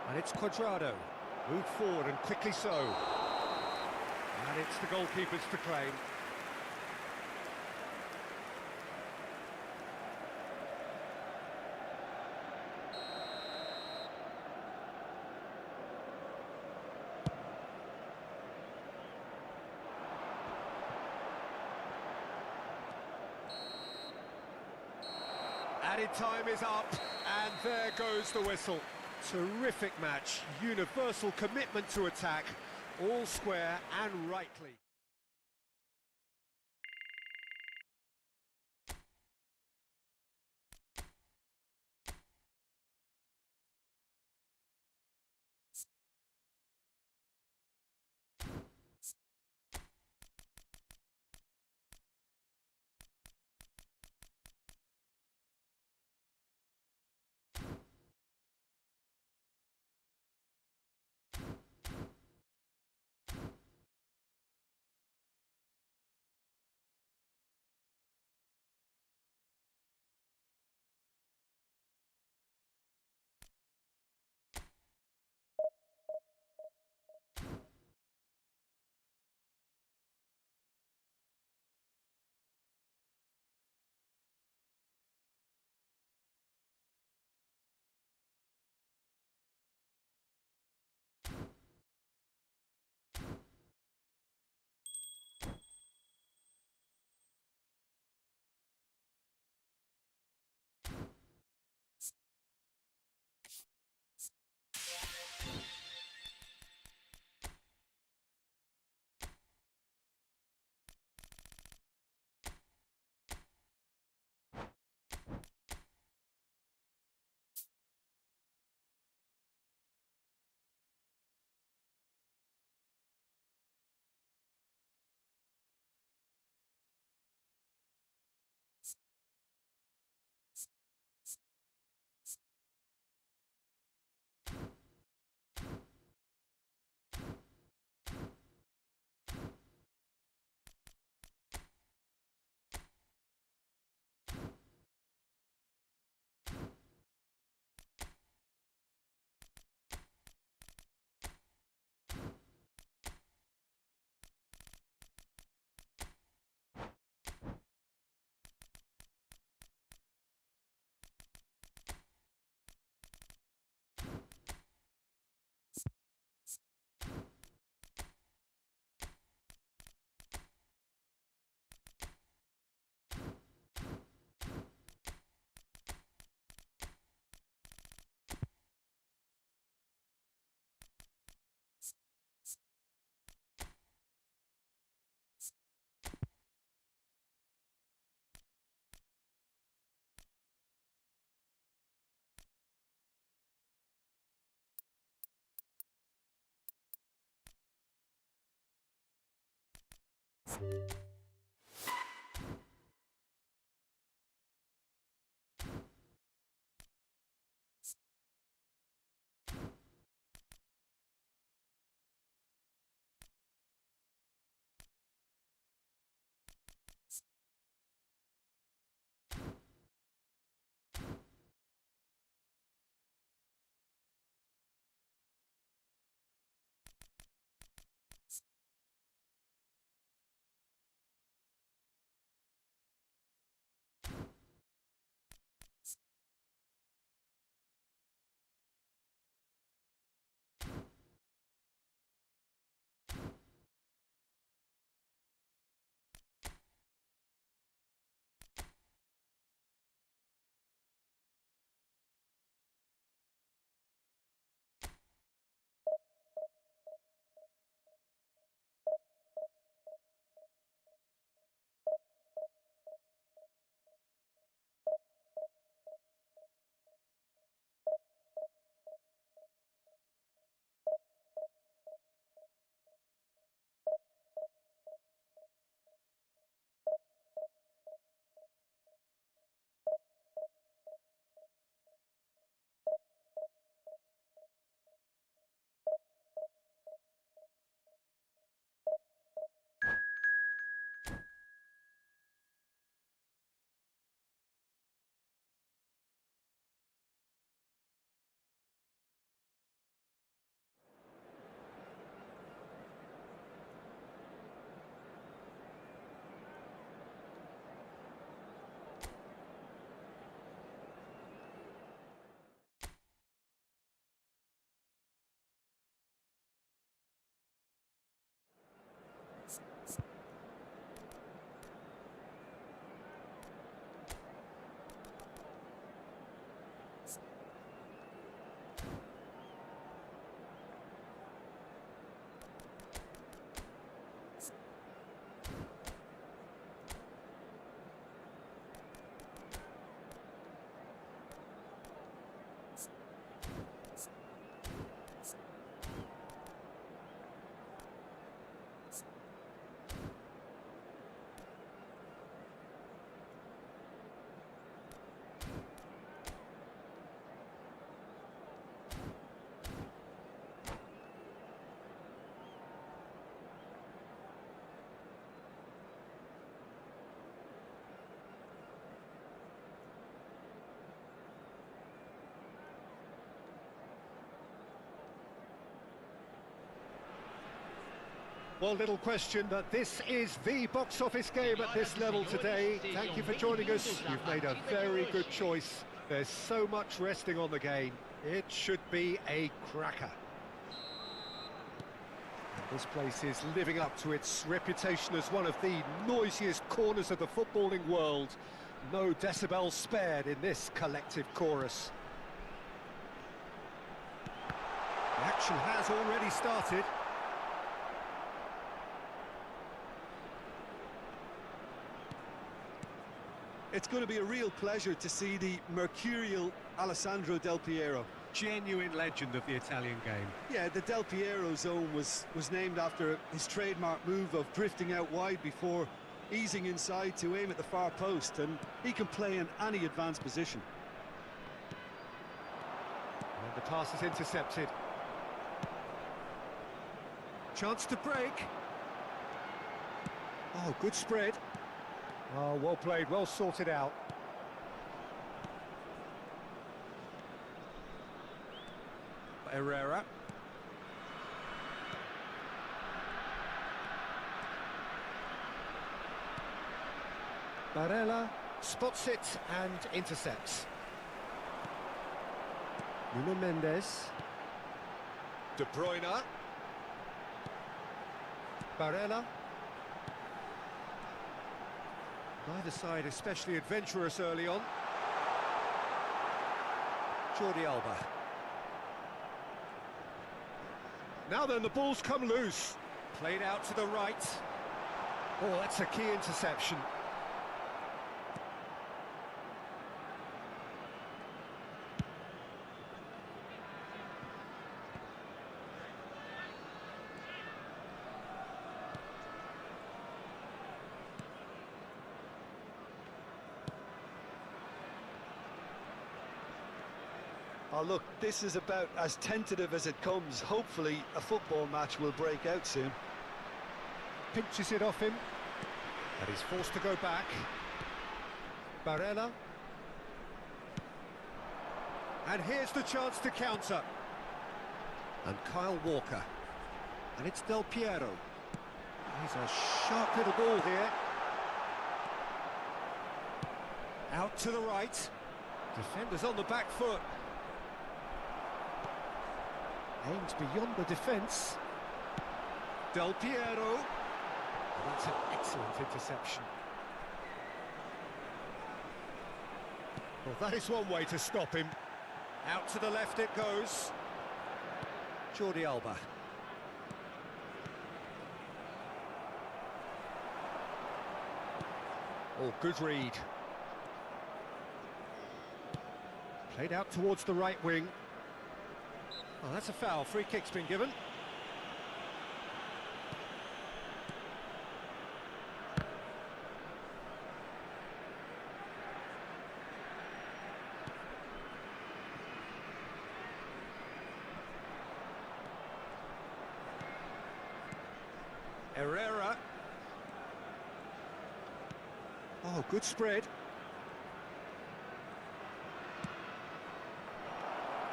S1: And it's Cuadrado. Moved forward and quickly so. And it's the goalkeeper's to claim. Added time is up, and there goes the whistle. Terrific match, universal commitment to attack, all square and rightly. Well, little question that this is the box office game at this level today. Thank you for joining us. You've made a very good choice. There's so much resting on the game. It should be a cracker. This place is living up to its reputation as one of the noisiest corners of the footballing world. No decibels spared in this collective chorus. The action has already started.
S2: It's going to be a real pleasure to see the mercurial Alessandro Del Piero.
S1: Genuine legend of the Italian game.
S2: Yeah, the Del Piero zone was named after his trademark move of drifting out wide before easing inside to aim at the far post, and he can play in any advanced position.
S1: And the pass is intercepted. Chance to break. Oh, good spread. Oh, well played, well sorted out. Herrera. Barella spots it and intercepts. Nuno Mendes. De Bruyne. Barella. Neither side especially adventurous early on. Jordi Alba. Now then, the ball's come loose. Played out to the right. Oh, that's a key interception.
S2: Oh, look, this is about as tentative as it comes. Hopefully, a football match will break out soon.
S1: Pinches it off him, and he's forced to go back. Barella. And here's the chance to counter. And Kyle Walker. And it's Del Piero. He's a sharp little ball here. Out to the right. Defenders on the back foot. Aims beyond the defence. Del Piero. That's an excellent interception. Well, that is one way to stop him. Out to the left it goes. Jordi Alba. Oh, good read. Played out towards the right wing. Oh, that's a foul. Free kick's been given. Herrera. Oh, good spread.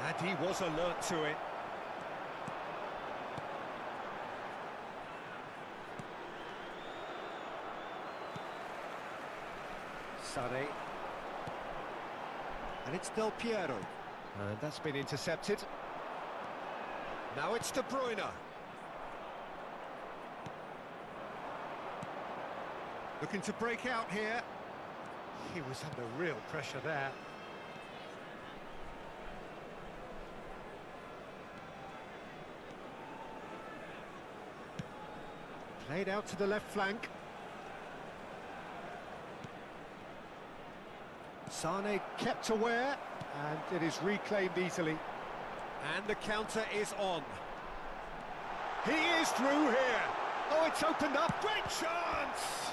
S1: And he was alert to it. Sane. And it's Del Piero. And that's been intercepted. Now it's De Bruyne. Looking to break out here. He was under real pressure there. Played out to the left flank. Sane kept aware, and it is reclaimed easily. And the counter is on. He is through here. Oh, it's opened up. Great chance!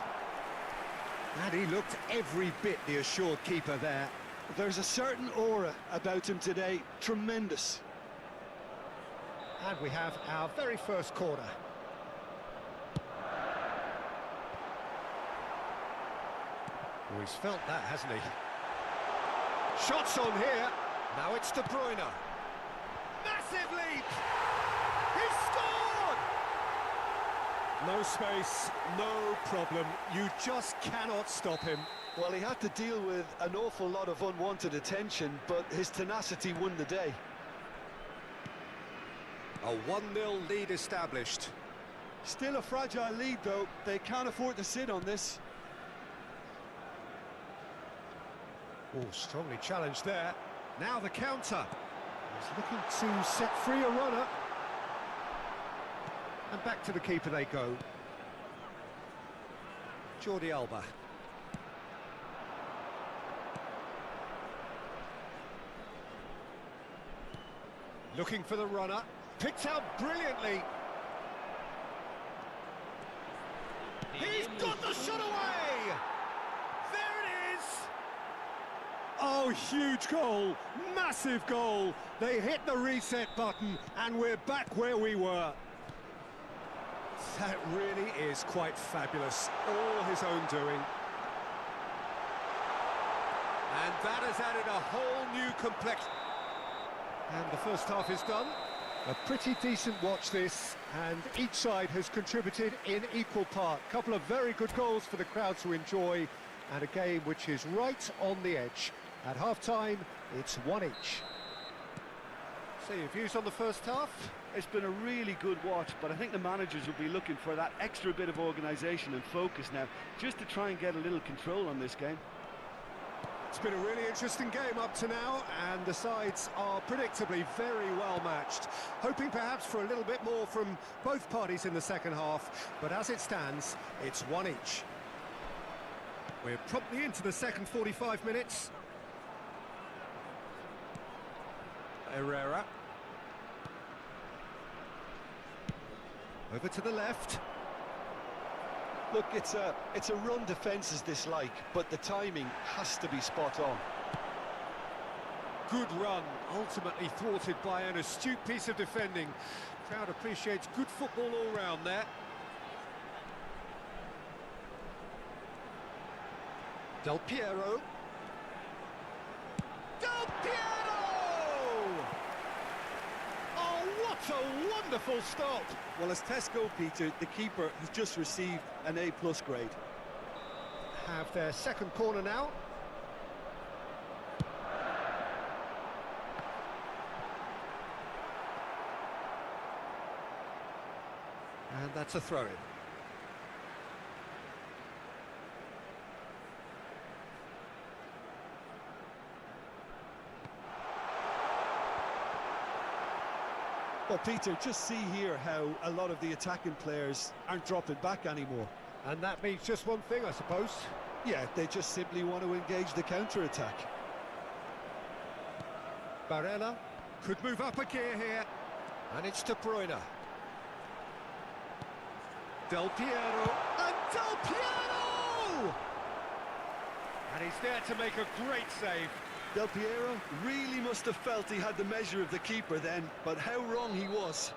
S1: And he looked every bit the assured keeper there.
S2: There's a certain aura about him today. Tremendous.
S1: And we have our very first corner. Oh, he's felt that, hasn't he? Shots on here. Now it's De Bruyne. Massive leap! He scored! No space, no problem. You just cannot stop him.
S2: Well, he had to deal with an awful lot of unwanted attention, but his tenacity won the day.
S1: A 1-0 lead established.
S2: Still a fragile lead, though. They can't afford to sit on this.
S1: Oh, strongly challenged there. Now the counter. He's looking to set free a runner. And back to the keeper they go. Jordi Alba. Looking for the runner. Picked out brilliantly. He's got the shot away! There it is! Oh, huge goal, massive goal. They hit the reset button and we're back where we were. That really is quite fabulous, all his own doing. And that has added a whole new complexion. And the first half is done. A pretty decent watch this, and each side has contributed in equal part. A couple of very good goals for the crowd to enjoy, and a game which is right on the edge. At half-time, it's 1 each. So your views on the first half?
S2: It's been a really good watch, but I think the managers will be looking for that extra bit of organisation and focus now, just to try and get a little control on this game.
S1: It's been a really interesting game up to now, and the sides are predictably very well matched. Hoping perhaps for a little bit more from both parties in the second half, but as it stands, it's 1 each. We're promptly into the second 45 minutes. Herrera. Over to the left.
S2: Look, it's a run defences dislike, but the timing has to be spot on.
S1: Good run, ultimately thwarted by an astute piece of defending. Crowd appreciates good football all round there. Del Piero. Del Piero! Oh, what a wonderful stop!
S2: Well, as tests go, Peter, the keeper has just received an A+ grade.
S1: Have their second corner now. And that's a throw-in.
S2: Well, Peter, just see here how a lot of the attacking players aren't dropping back anymore.
S1: And that means just one thing, I suppose.
S2: Yeah, they just simply want to engage the counter-attack.
S1: Barella could move up a gear here. And it's De Bruyne. Del Piero. And Del Piero! And he's there to make a great save.
S2: Del Piero really must have felt he had the measure of the keeper then, but how wrong he was.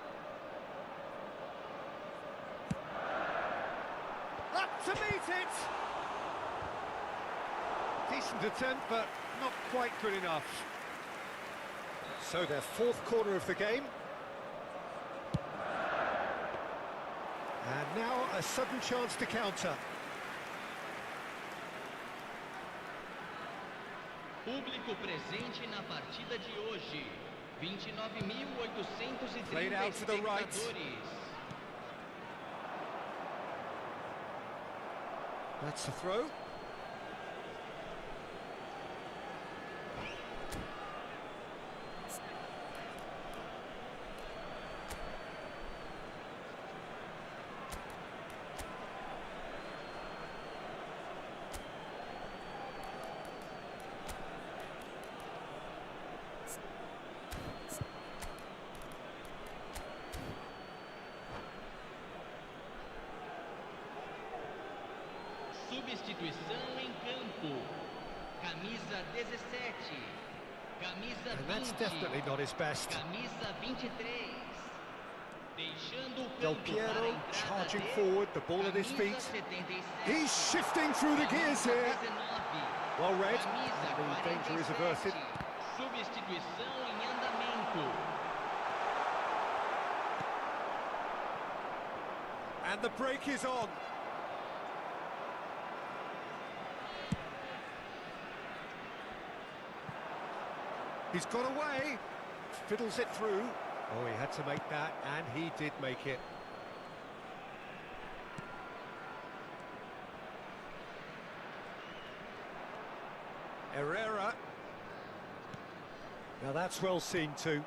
S1: Up to meet it! Decent attempt, but not quite good enough. So their fourth corner of the game. And now a sudden chance to counter.
S3: Público presente na partida de hoje. 29.830
S1: Played out to the right.
S3: espectadores.
S1: That's the throw.
S3: Substituição em campo. Camisa 17. Camisa
S1: And that's
S3: 20.
S1: definitely not his best.
S3: Camisa 23. Deixando o
S1: Del
S3: campo para a
S1: Piero
S3: entrada
S1: charging
S3: de
S1: forward, the ball at his
S3: camisa
S1: feet.
S3: 77.
S1: He's shifting through the gears
S3: Camisa
S1: here.
S3: 19.
S1: Well read,
S3: Camisa
S1: and the danger is
S3: 47.
S1: averted.
S3: Substituição em andamento.
S1: And the break is on. He's got away, fiddles it through. Oh, he had to make that, and he did make it. Herrera. Now that's well seen too.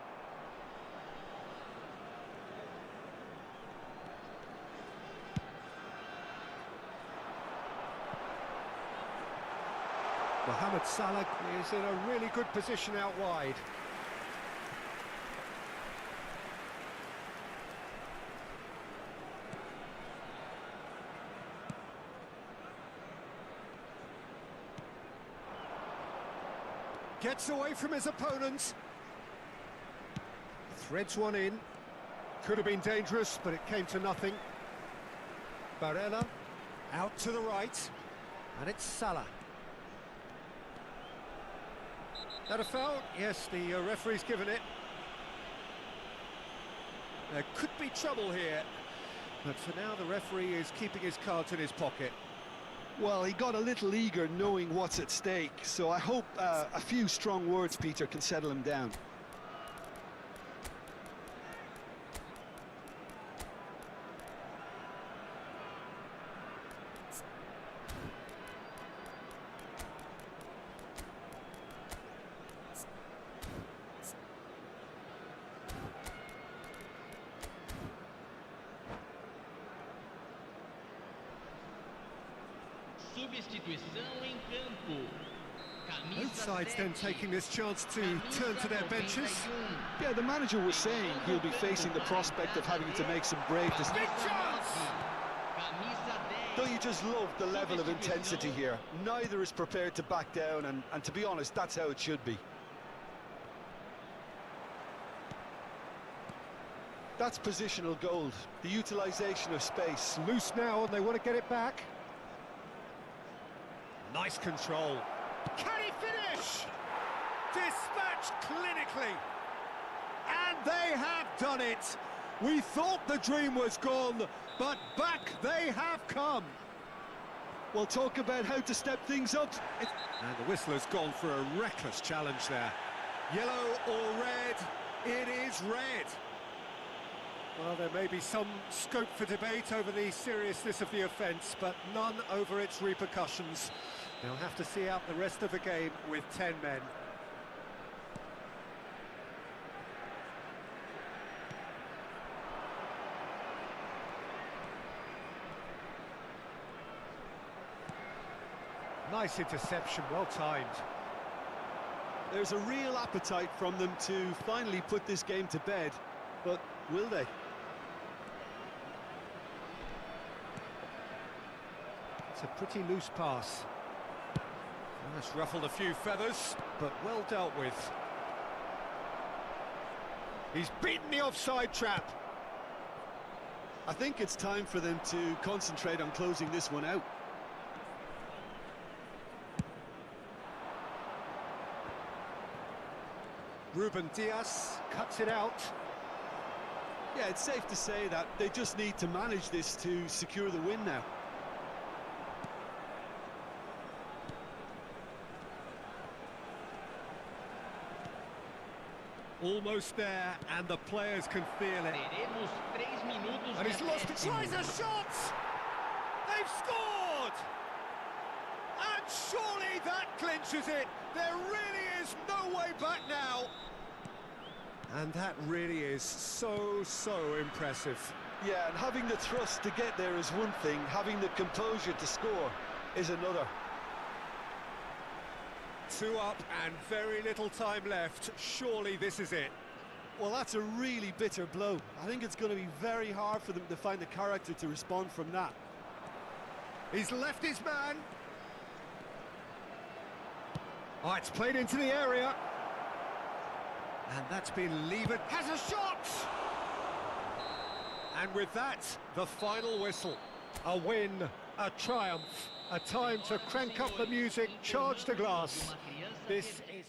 S1: Mohamed Salah is in a really good position out wide. Gets away from his opponent. Threads one in. Could have been dangerous, but it came to nothing. Barella out to the right. And it's Salah. That a foul? Yes, the referee's given it. There could be trouble here. But for now, the referee is keeping his cards in his pocket.
S2: Well, he got a little eager knowing what's at stake, so I hope a few strong words, Peter, can settle him down.
S3: Substituição em campo.
S1: Both sides then taking this chance to turn to their benches.
S2: Yeah, the manager was saying he'll be facing the prospect of having to make some brave decisions.
S1: Big chance!
S2: Don't you just love the level of intensity here? Neither is prepared to back down, and to be honest, that's how it should be. That's positional gold, the utilisation of space.
S1: Loose now, and they want to get it back. Nice control. Can he finish? Dispatched clinically. And they have done it. We thought the dream was gone, but back they have come.
S2: We'll talk about how to step things up.
S1: And the whistler's gone for a reckless challenge there. Yellow or red? It is red. Well, there may be some scope for debate over the seriousness of the offence, but none over its repercussions. They'll have to see out the rest of the game with 10 men. Nice interception, well timed.
S2: There's a real appetite from them to finally put this game to bed, but will they?
S1: It's a pretty loose pass. That's ruffled a few feathers, but well dealt with. He's beaten the offside trap.
S2: I think it's time for them to concentrate on closing this one out.
S1: Ruben Diaz cuts it out.
S2: Yeah, it's safe to say that they just need to manage this to secure the win now.
S1: Almost there, and the players can feel it.
S3: Teremos 3 minutos
S1: And he's
S3: de
S1: lost it. Tries
S3: acréscimo.
S1: a shot! They've scored! And surely that clinches it. There really is no way back now. And that really is so impressive.
S2: Yeah, and having the thrust to get there is one thing, having the composure to score is another.
S1: 2 up and very little time left. Surely this is it.
S2: Well, that's a really bitter blow. I think it's going to be very hard for them to find the character to respond from that.
S1: He's left his man. Oh, it's played into the area. And that's been levered. Has a shot! And with that, the final whistle. A win, a triumph, a time to crank up the music, charge the glass. This is...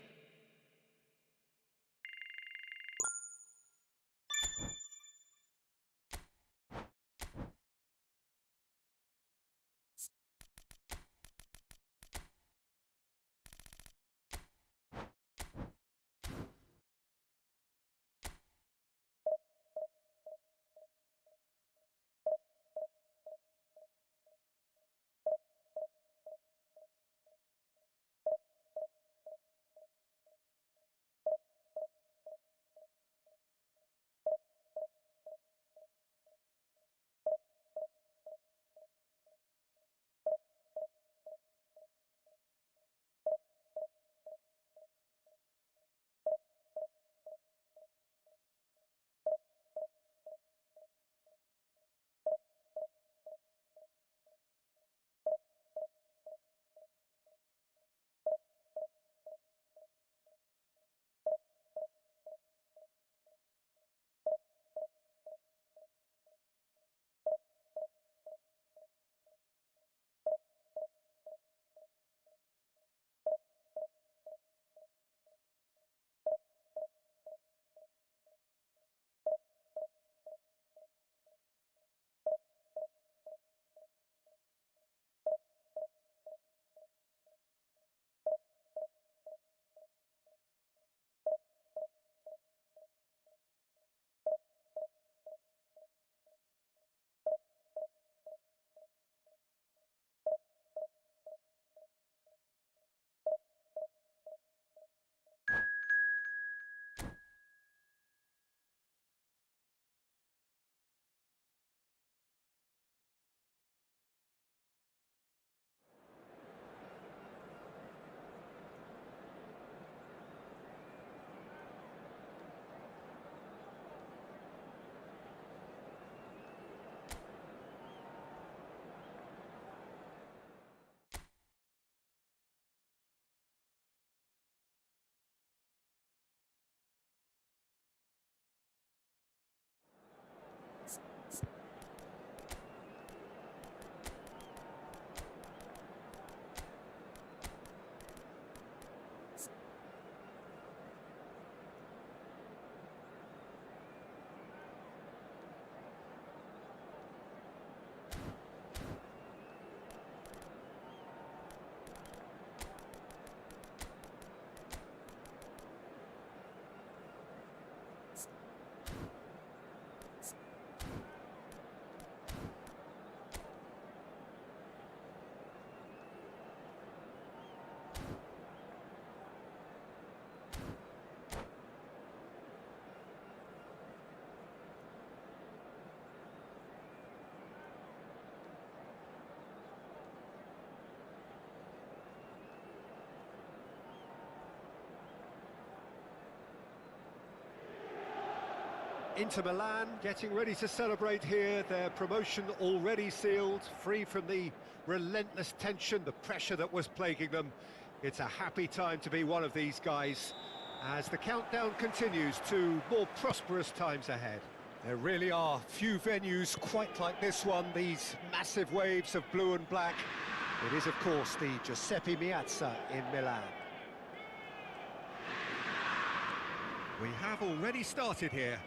S1: Inter Milan getting ready to celebrate here, their promotion already sealed, free from the relentless tension, the pressure that was plaguing them. It's a happy time to be one of these guys as the countdown continues to more prosperous times ahead. There really are few venues quite like this one, these massive waves of blue and black. It is, of course, the Giuseppe Meazza in Milan. We have already started here.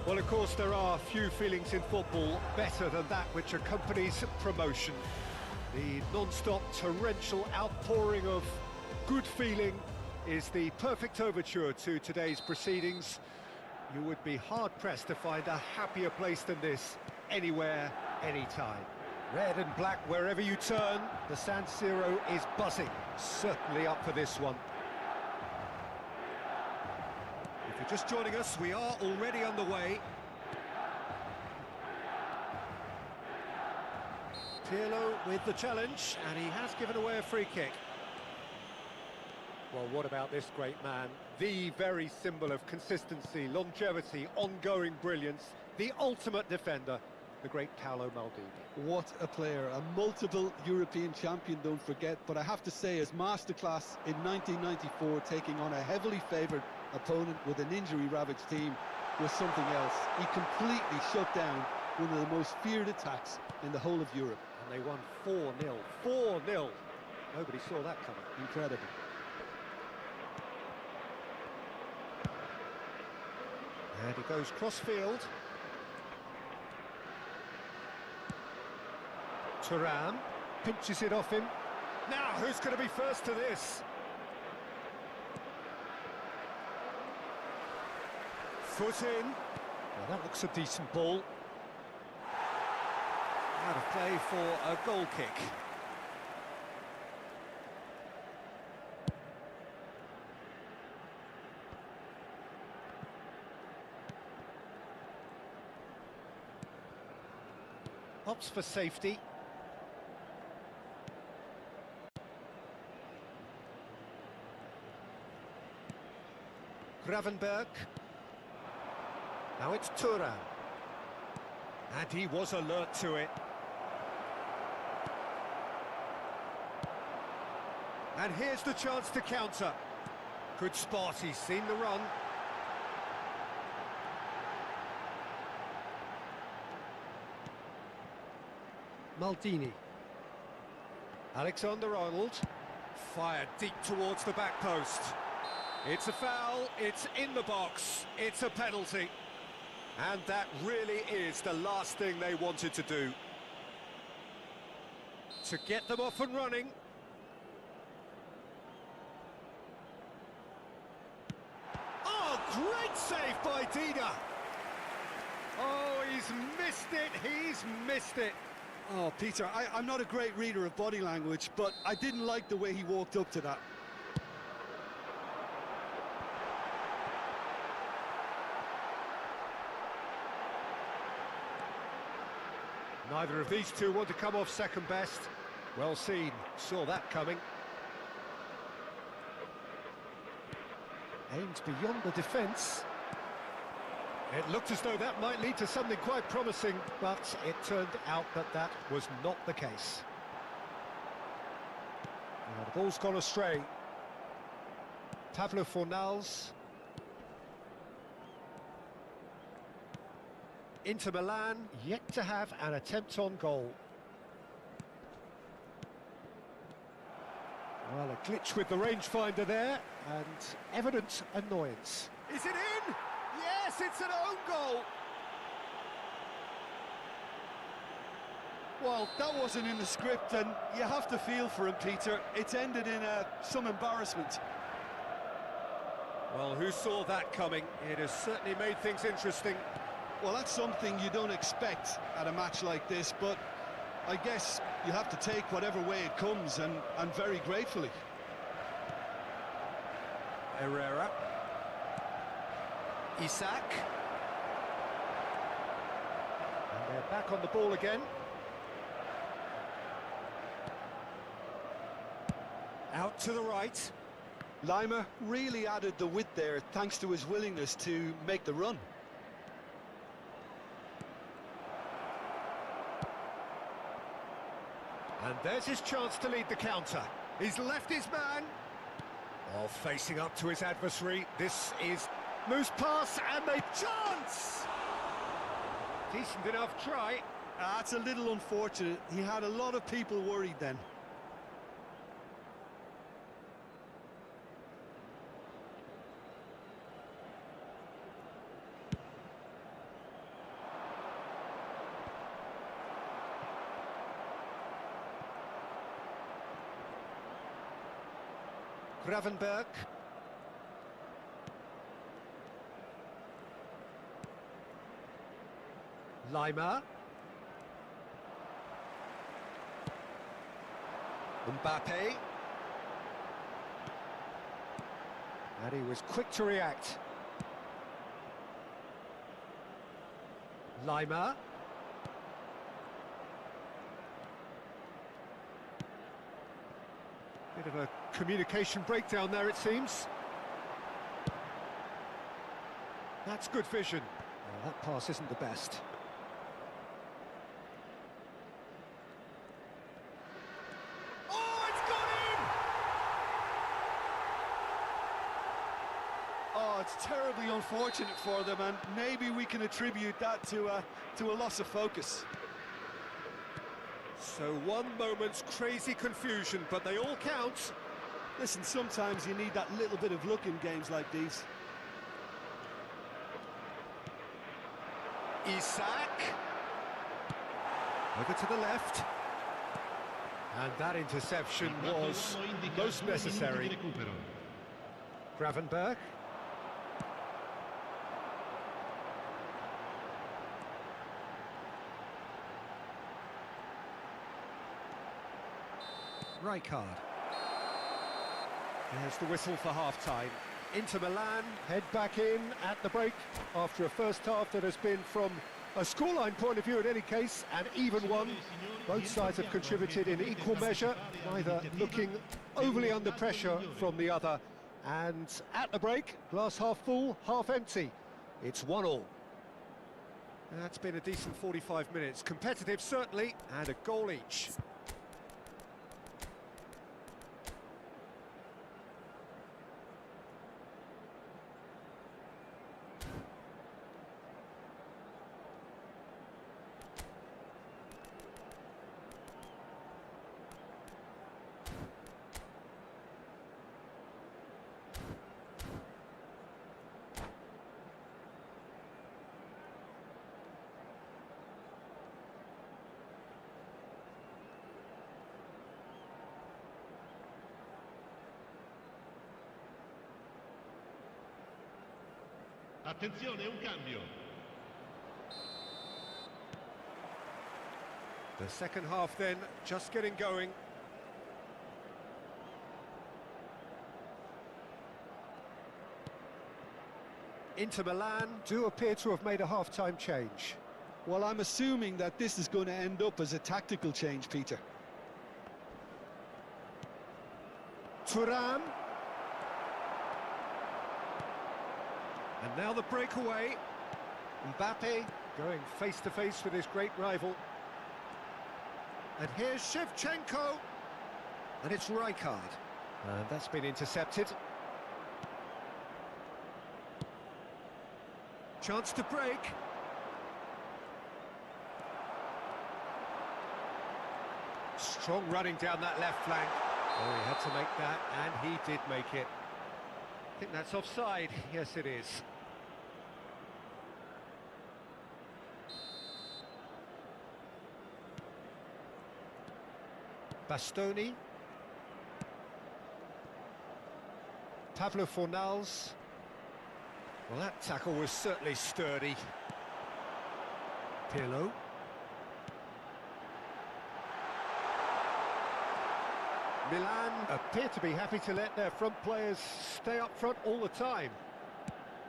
S1: Well, of course, there are few feelings in football better than that which accompanies promotion. The non-stop torrential outpouring of good feeling is the perfect overture to today's proceedings. You would be hard-pressed to find a happier place than this, anywhere, anytime. Red and black wherever you turn, the San Siro is buzzing, certainly up for this one. If you're just joining us, we are already underway. Pirlo with the challenge, and he has given away a free kick. Well, what about this great man? The very symbol of consistency, longevity, ongoing brilliance, the ultimate defender, the great Paolo Maldini.
S2: What a player, a multiple European champion, don't forget, but I have to say his masterclass in 1994, taking on a heavily favoured opponent with an injury-ravaged team, was something else. He completely shut down one of the most feared attacks in the whole of Europe.
S1: And they won 4-0. 4-0. Nobody saw that coming.
S2: Incredible.
S1: And he goes cross-field. Thuram pinches it off him. Now, who's going to be first to this? Foot in. Well, that looks a decent ball. Out of play for a goal kick. Opts for safety. Gravenberg. Now it's Thuram. And he was alert to it. And here's the chance to counter. Good spot, he's seen the run. Maldini. Alexander-Arnold. Fired deep towards the back post. It's a foul, it's in the box, it's a penalty. And that really is the last thing they wanted to do. To get them off and running. Oh, great save by Dida. Oh, he's missed it, he's missed it.
S2: Oh, Peter, I'm not a great reader of body language, but I didn't like the way he walked up to that.
S1: Neither of these two want to come off second best. Well seen, saw that coming. Aimed beyond the defence. It looked as though that might lead to something quite promising, but it turned out that that was not the case. Now the ball's gone astray. Pablo Fornals. Inter Milan, yet to have an attempt on goal. Well, a glitch with the rangefinder there, and evident annoyance. Is it in? Yes, it's an own goal!
S2: Well, that wasn't in the script, and you have to feel for him, Peter. It's ended in some embarrassment.
S1: Well, who saw that coming? It has certainly made things interesting.
S2: Well, that's something you don't expect at a match like this, but I guess you have to take whatever way it comes, and very gratefully.
S1: Herrera. Isak. And they're back on the ball again. Out to the right.
S2: Lima really added the width there thanks to his willingness to make the run.
S1: And there's his chance to lead the counter. He's left his man. Oh, facing up to his adversary. This is moves past and they chance! Decent enough try.
S2: That's a little unfortunate. He had a lot of people worried then.
S1: Gravenberg. Lima. Mbappe. And he was quick to react. Lima. Bit of a communication breakdown there, it seems. That's good vision. Oh, that pass isn't the best. Oh, it's got in!
S2: Oh, it's terribly unfortunate for them, and maybe we can attribute that to a loss of focus.
S1: So one moment's crazy confusion, but they all count.
S2: Listen, sometimes you need that little bit of luck in games like these.
S1: Isak. Over to the left. And that interception was most necessary. Gravenberg. Rijkaard. There's the whistle for half-time. Inter Milan head back in at the break after a first half that has been, from a scoreline point of view in any case, an even one. Both sides have contributed in equal measure, neither looking overly under pressure from the other. And at the break, glass half full, half empty. It's 1-1. That's been a decent 45 minutes. Competitive, certainly, and a goal each.
S4: Attenzione, un cambio.
S1: The second half then, just getting going. Inter Milan do appear to have made a half-time change.
S2: Well, I'm assuming that this is going to end up as a tactical change, Peter.
S1: Thuram. And now the breakaway. Mbappe going face-to-face with his great rival. And here's Shevchenko. And it's Rijkaard. And that's been intercepted. Chance to break. Strong running down that left flank. Oh, he had to make that, and he did make it. I think that's offside. Yes, it is. Bastoni. Pablo Fornals. Well, that tackle was certainly sturdy. Pirlo. Milan appear to be happy to let their front players stay up front all the time.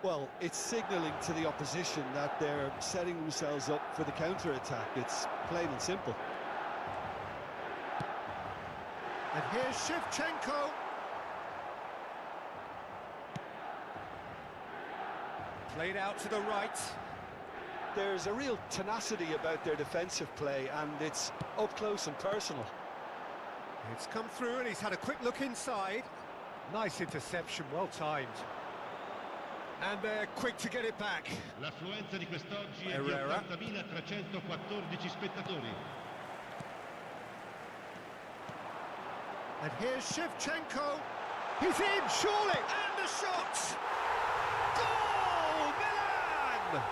S2: Well, it's signalling to the opposition that they're setting themselves up for the counter-attack. It's plain and simple.
S1: And here's Shevchenko. Played out to the right.
S2: There's a real tenacity about their defensive play, and it's up close and personal.
S1: It's come through and he's had a quick look inside. Nice interception, well timed. And they're quick to get it back.
S4: L'affluenza di quest'oggi è di 80.314 spettatori.
S1: And here's Shevchenko. He's in, surely! And the shot! Goal! Milan!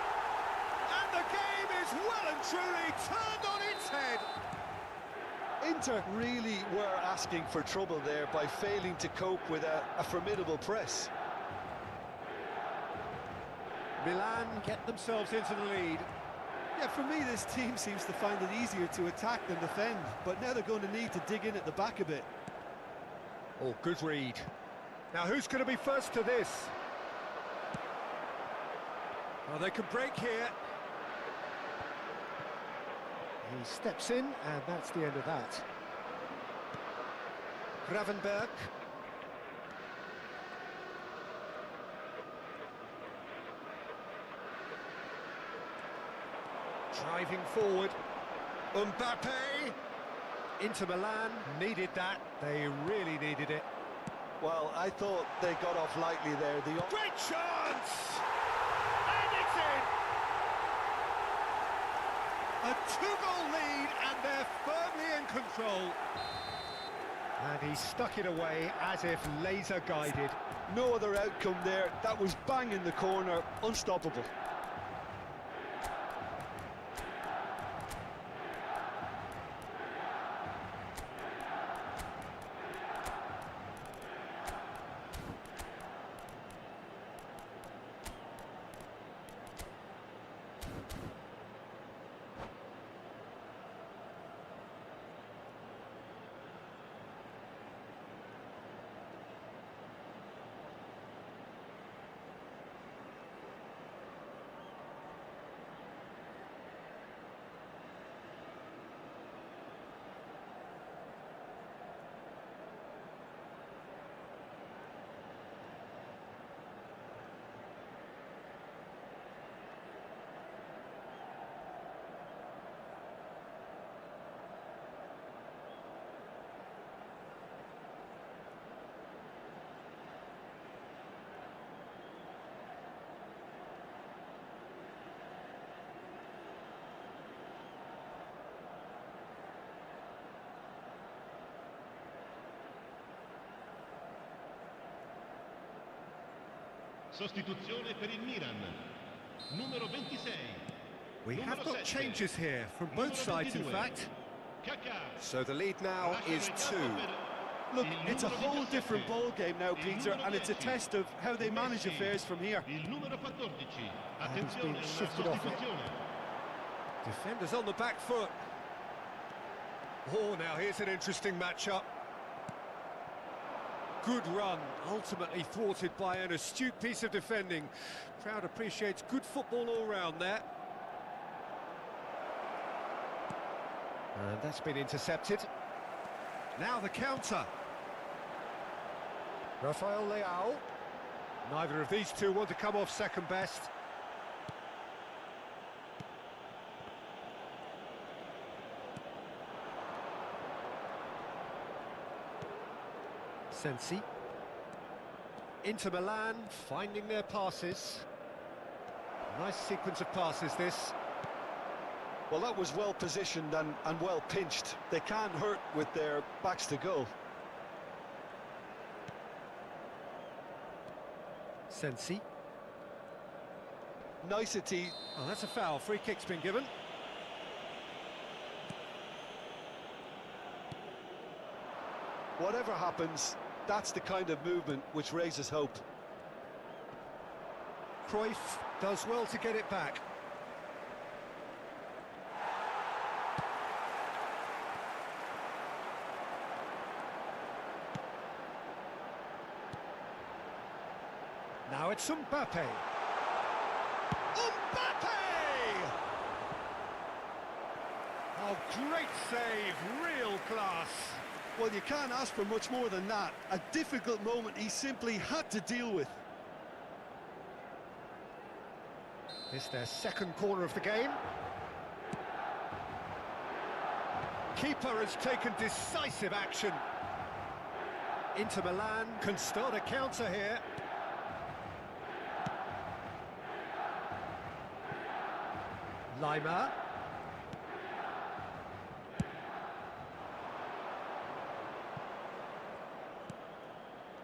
S1: And the game is well and truly turned on its head.
S2: Inter really were asking for trouble there by failing to cope with a formidable press.
S1: Milan get themselves into the lead.
S2: Yeah, for me, this team seems to find it easier to attack than defend, but now they're going to need to dig in at the back a bit.
S1: Oh, good read. Now, who's going to be first to this? Oh, they can break here. He steps in, and that's the end of that. Gravenberg. Driving forward. Mbappe. Inter Milan needed that. They really needed it.
S2: Well, I thought they got off lightly there.
S1: Great chance! And it's in! A two-goal lead, and they're firmly in control. And he stuck it away as if laser-guided.
S2: No other outcome there. That was bang in the corner, unstoppable.
S4: Sostituzione per il Milan. Numero 26.
S1: We have got changes here from both sides, in fact. So the lead now is 2.
S2: Look, it's a whole different ball game now, Peter, and it's a test of how they manage affairs from here.
S4: Il numero 14.
S1: And he's been
S4: Attenzione,
S1: shifted off it. Defenders on the back foot. Oh, now here's an interesting matchup. Good run, ultimately thwarted by an astute piece of defending. Crowd appreciates good football all round there. And that's been intercepted. Now the counter. Rafael Leao. Neither of these two want to come off second best. Sensi. Inter Milan finding their passes. Nice sequence of passes, this.
S2: Well, that was well positioned and well pinched. They can't hurt with their backs to goal.
S1: Sensi.
S2: Nicety.
S1: Oh, that's a foul. Free kick's been given.
S2: Whatever happens, that's the kind of movement which raises hope.
S1: Cruyff does well to get it back. Now it's Mbappe. Mbappe! Oh, great save, real class.
S2: Well, you can't ask for much more than that. A difficult moment he simply had to deal with.
S1: It's their second corner of the game. Keeper has taken decisive action. Inter Milan can start a counter here. Lima.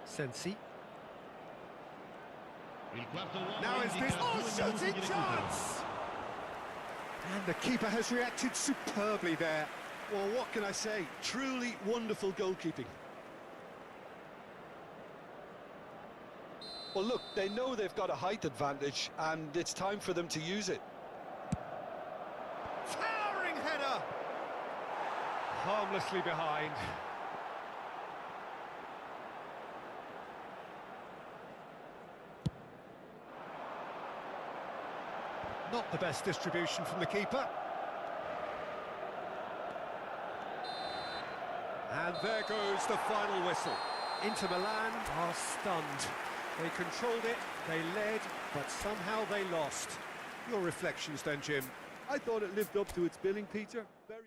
S1: Sensi. Now is this shooting chance! And the keeper has reacted superbly there.
S2: Well, what can I say? Truly wonderful goalkeeping. Well, look, they know they've got a height advantage, and it's time for them to use it.
S1: Towering header! Harmlessly behind. Not the best distribution from the keeper. And there goes the final whistle. Inter Milan are stunned. They controlled it, they led, but somehow they lost. Your reflections then, Jim?
S2: I thought it lived up to its billing, Peter. Very.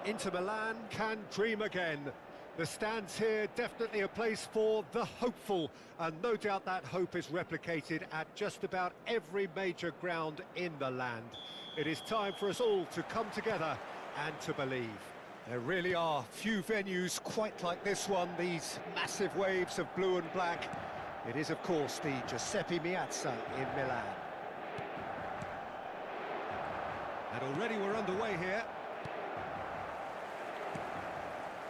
S1: Inter Milan can dream again. The stands here definitely a place for the hopeful, and no doubt that hope is replicated at just about every major ground in the land. It is time for us all to come together and to believe. There really are few venues quite like this one, these massive waves of blue and black. It is, of course, the Giuseppe Meazza in Milan. And already we're underway here.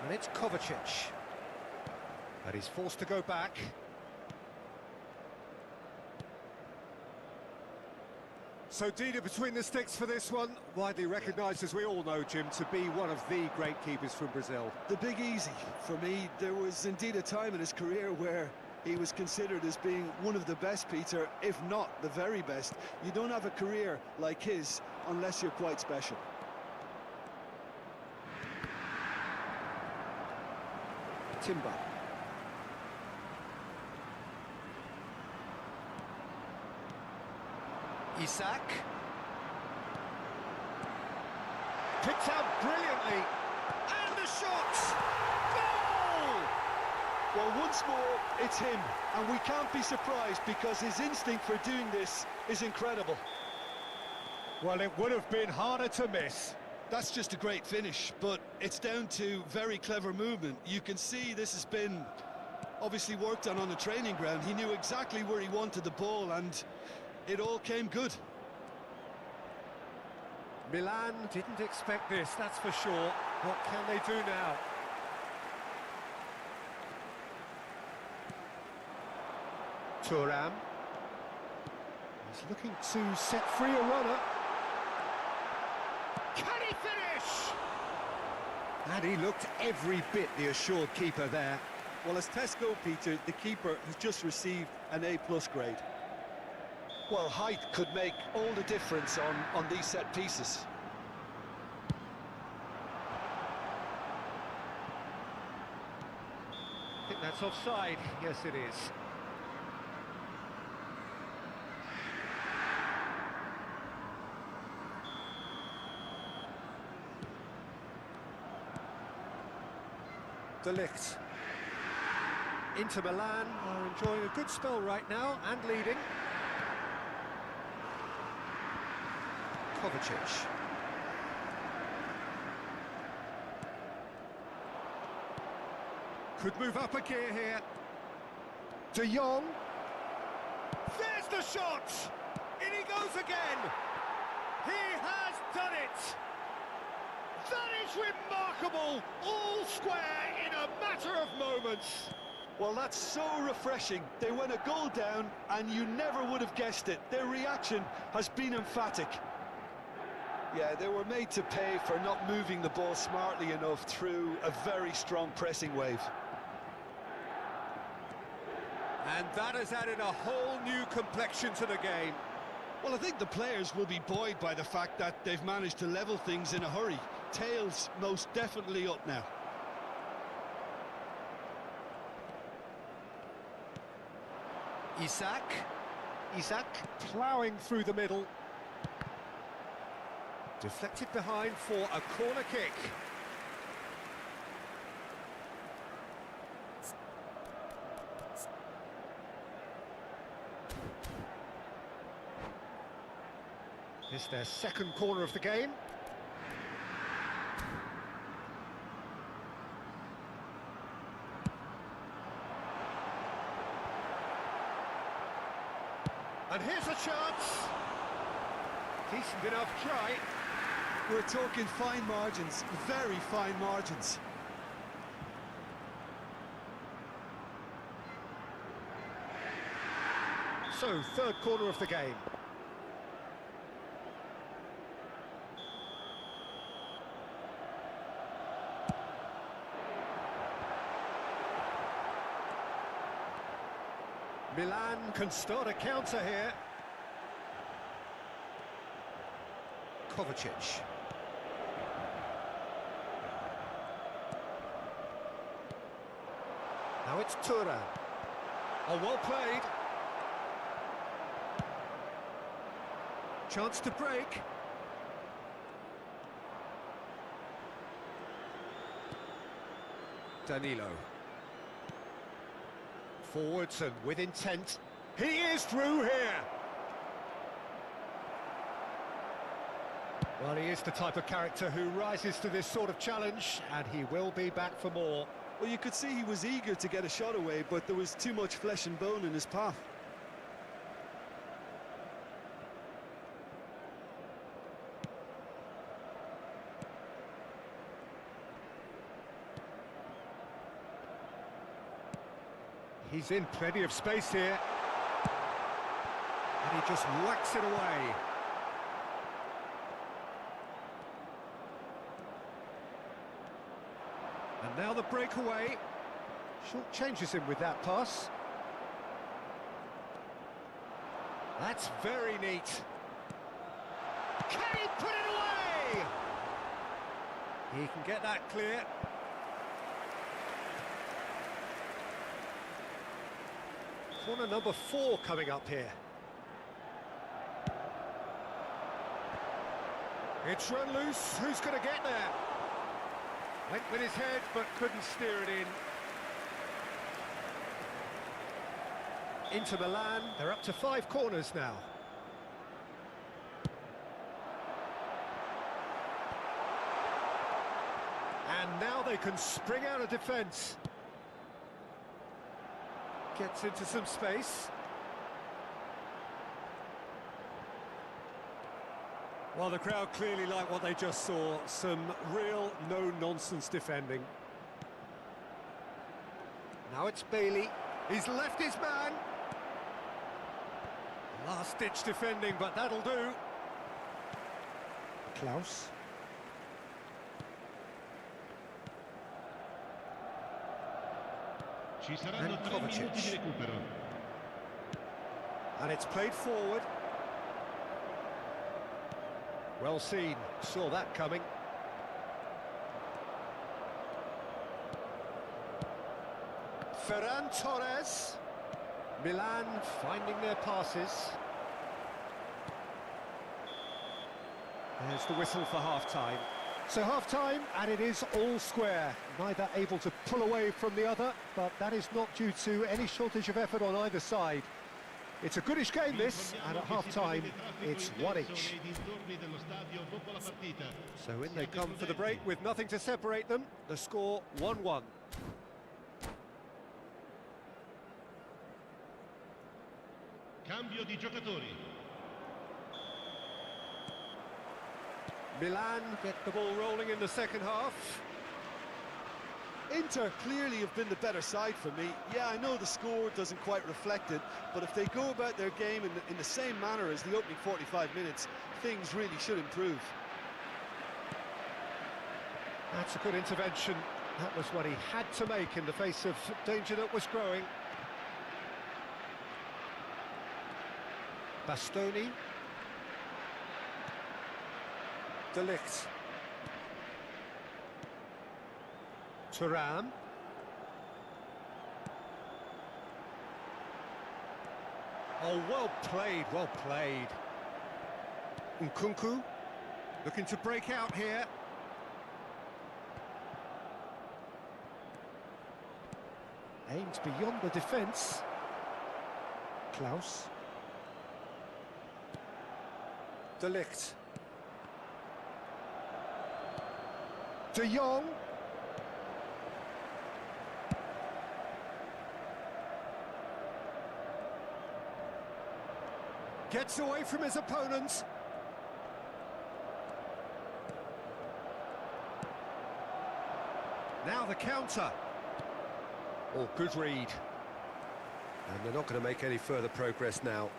S1: And it's Kovacic. But he's forced to go back. So Dina between the sticks for this one, widely recognised, as we all know, Jim, to be one of the great keepers from Brazil.
S2: The big easy. For me, there was indeed a time in his career where he was considered as being one of the best, Peter, if not the very best. You don't have a career like his unless you're quite special.
S1: Timber. Isak. Picked out brilliantly. And the shot! Goal!
S2: Well, once more, it's him. And we can't be surprised because his instinct for doing this is incredible.
S1: Well, it would have been harder to miss.
S2: That's just a great finish, but it's down to very clever movement. You can see this has been obviously worked on the training ground. He knew exactly where he wanted the ball, and it all came good.
S1: Milan didn't expect this, that's for sure. What can they do now? Thuram. He's looking to set free a runner. Can he finish? And he looked every bit the assured keeper there.
S2: Well, as tests go, Peter, the keeper has just received an A+ grade. Well, height could make all the difference on these set pieces.
S1: I think that's offside. Yes, it is. De Ligt. Inter Milan are enjoying a good spell right now and leading. Kovacic. Could move up a gear here. De Jong. There's the shot! In he goes again! He has done it! That is remarkable! All square in a matter of moments.
S2: Well, that's so refreshing. They went a goal down, and you never would have guessed it. Their reaction has been emphatic. Yeah, they were made to pay for not moving the ball smartly enough through a very strong pressing wave.
S1: And that has added a whole new complexion to the game.
S2: Well, I think the players will be buoyed by the fact that they've managed to level things in a hurry. Tails most definitely up now.
S1: Isak. Isak ploughing through the middle. Deflected behind for a corner kick. It's their second corner of the game. And here's a chance. Decent enough try.
S2: We're talking fine margins, very fine margins.
S1: So, third corner of the game. Milan can start a counter here. Kovacic. Now it's Thuram. Oh, well played. Chance to break. Danilo. Forwards and with intent. He is through here. Well, he is the type of character who rises to this sort of challenge, and he will be back for more.
S2: Well, you could see he was eager to get a shot away, but there was too much flesh and bone in his path.
S1: He's in plenty of space here. And he just whacks it away. And now the breakaway. Short changes him with that pass. That's very neat. Can he put it away? He can get that clear. Corner number 4 coming up here. It's run loose. Who's going to get there? Went with his head, but couldn't steer it in. Into Milan. They're up to 5 corners now. And now they can spring out of defence. Gets into some space. Well, the crowd clearly like what they just saw. Some real no-nonsense defending. Now it's Bailey. He's left his man. Last-ditch defending, but that'll do. Klaus.
S4: Ci saranno 3 minuti di recupero.
S1: And it's played forward. Well seen, saw that coming. Ferran Torres. Milan finding their passes. There's the whistle for half-time. So half-time, and it is all square. Neither able to pull away from the other, but that is not due to any shortage of effort on either side. It's a goodish game, this, and at half-time, it's 1 each. So in they come for the break with nothing to separate them. The score 1-1.
S4: Cambio di giocatori.
S1: Milan get the ball rolling in the second half.
S2: Inter clearly have been the better side for me. Yeah, I know the score doesn't quite reflect it, but if they go about their game in the same manner as the opening 45 minutes, things really should improve.
S1: That's a good intervention. That was what he had to make in the face of danger that was growing. Bastoni. De Ligt. Thuram. Oh, well played, well played. Nkunku looking to break out here. Aims beyond the defence. Klaus. De Ligt. De Jong. Gets away from his opponents. Now the counter. Oh, good read. And they're not going to make any further progress now.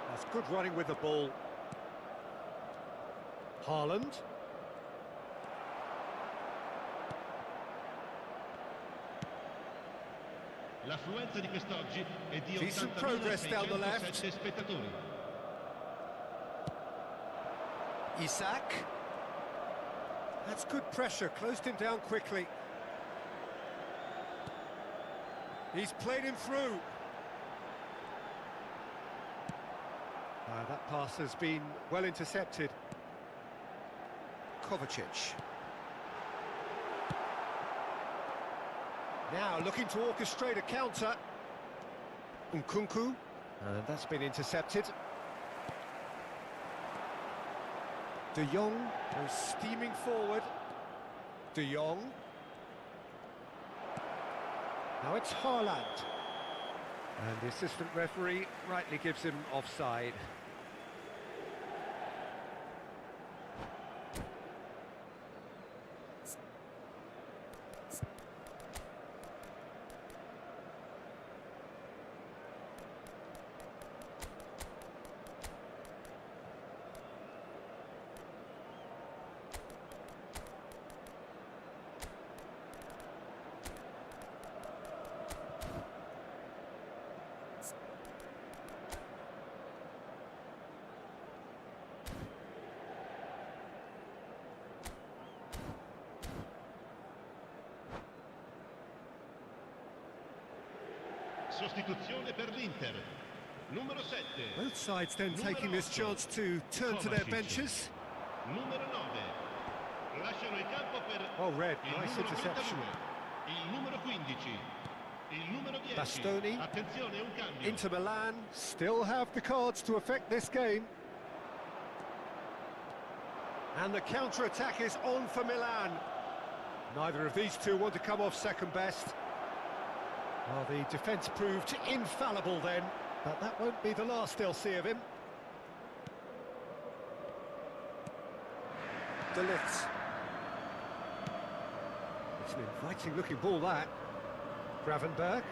S1: That's good running with the ball. Haaland.
S4: L'affluenza di quest'oggi è di
S1: Decent progress down the left.
S4: 80.607 spettatori.
S1: Isak. That's good pressure, closed him down quickly. He's played him through. That pass has been well intercepted. Kovacic. Now looking to orchestrate a counter. Nkunku. That's been intercepted. De Jong goes steaming forward. De Jong. Now it's Haaland. And the assistant referee rightly gives him offside.
S4: Sostituzione per l'Inter. Numero 7.
S1: Both sides then taking this chance to turn to their benches.
S4: Numero 9. Lasciano il campo per
S1: Well read,
S4: il
S1: nice
S4: numero
S1: interception.
S4: 32, il numero 15, il numero 10.
S1: Bastoni.
S4: Attenzione, un cambio.
S1: Inter Milan still have the cards to affect this game. And the counter-attack is on for Milan. Neither of these two want to come off second best. Well, the defence proved infallible then, but that won't be the last they'll see of him. De Ligt. It's an inviting-looking ball, that. Gravenberg.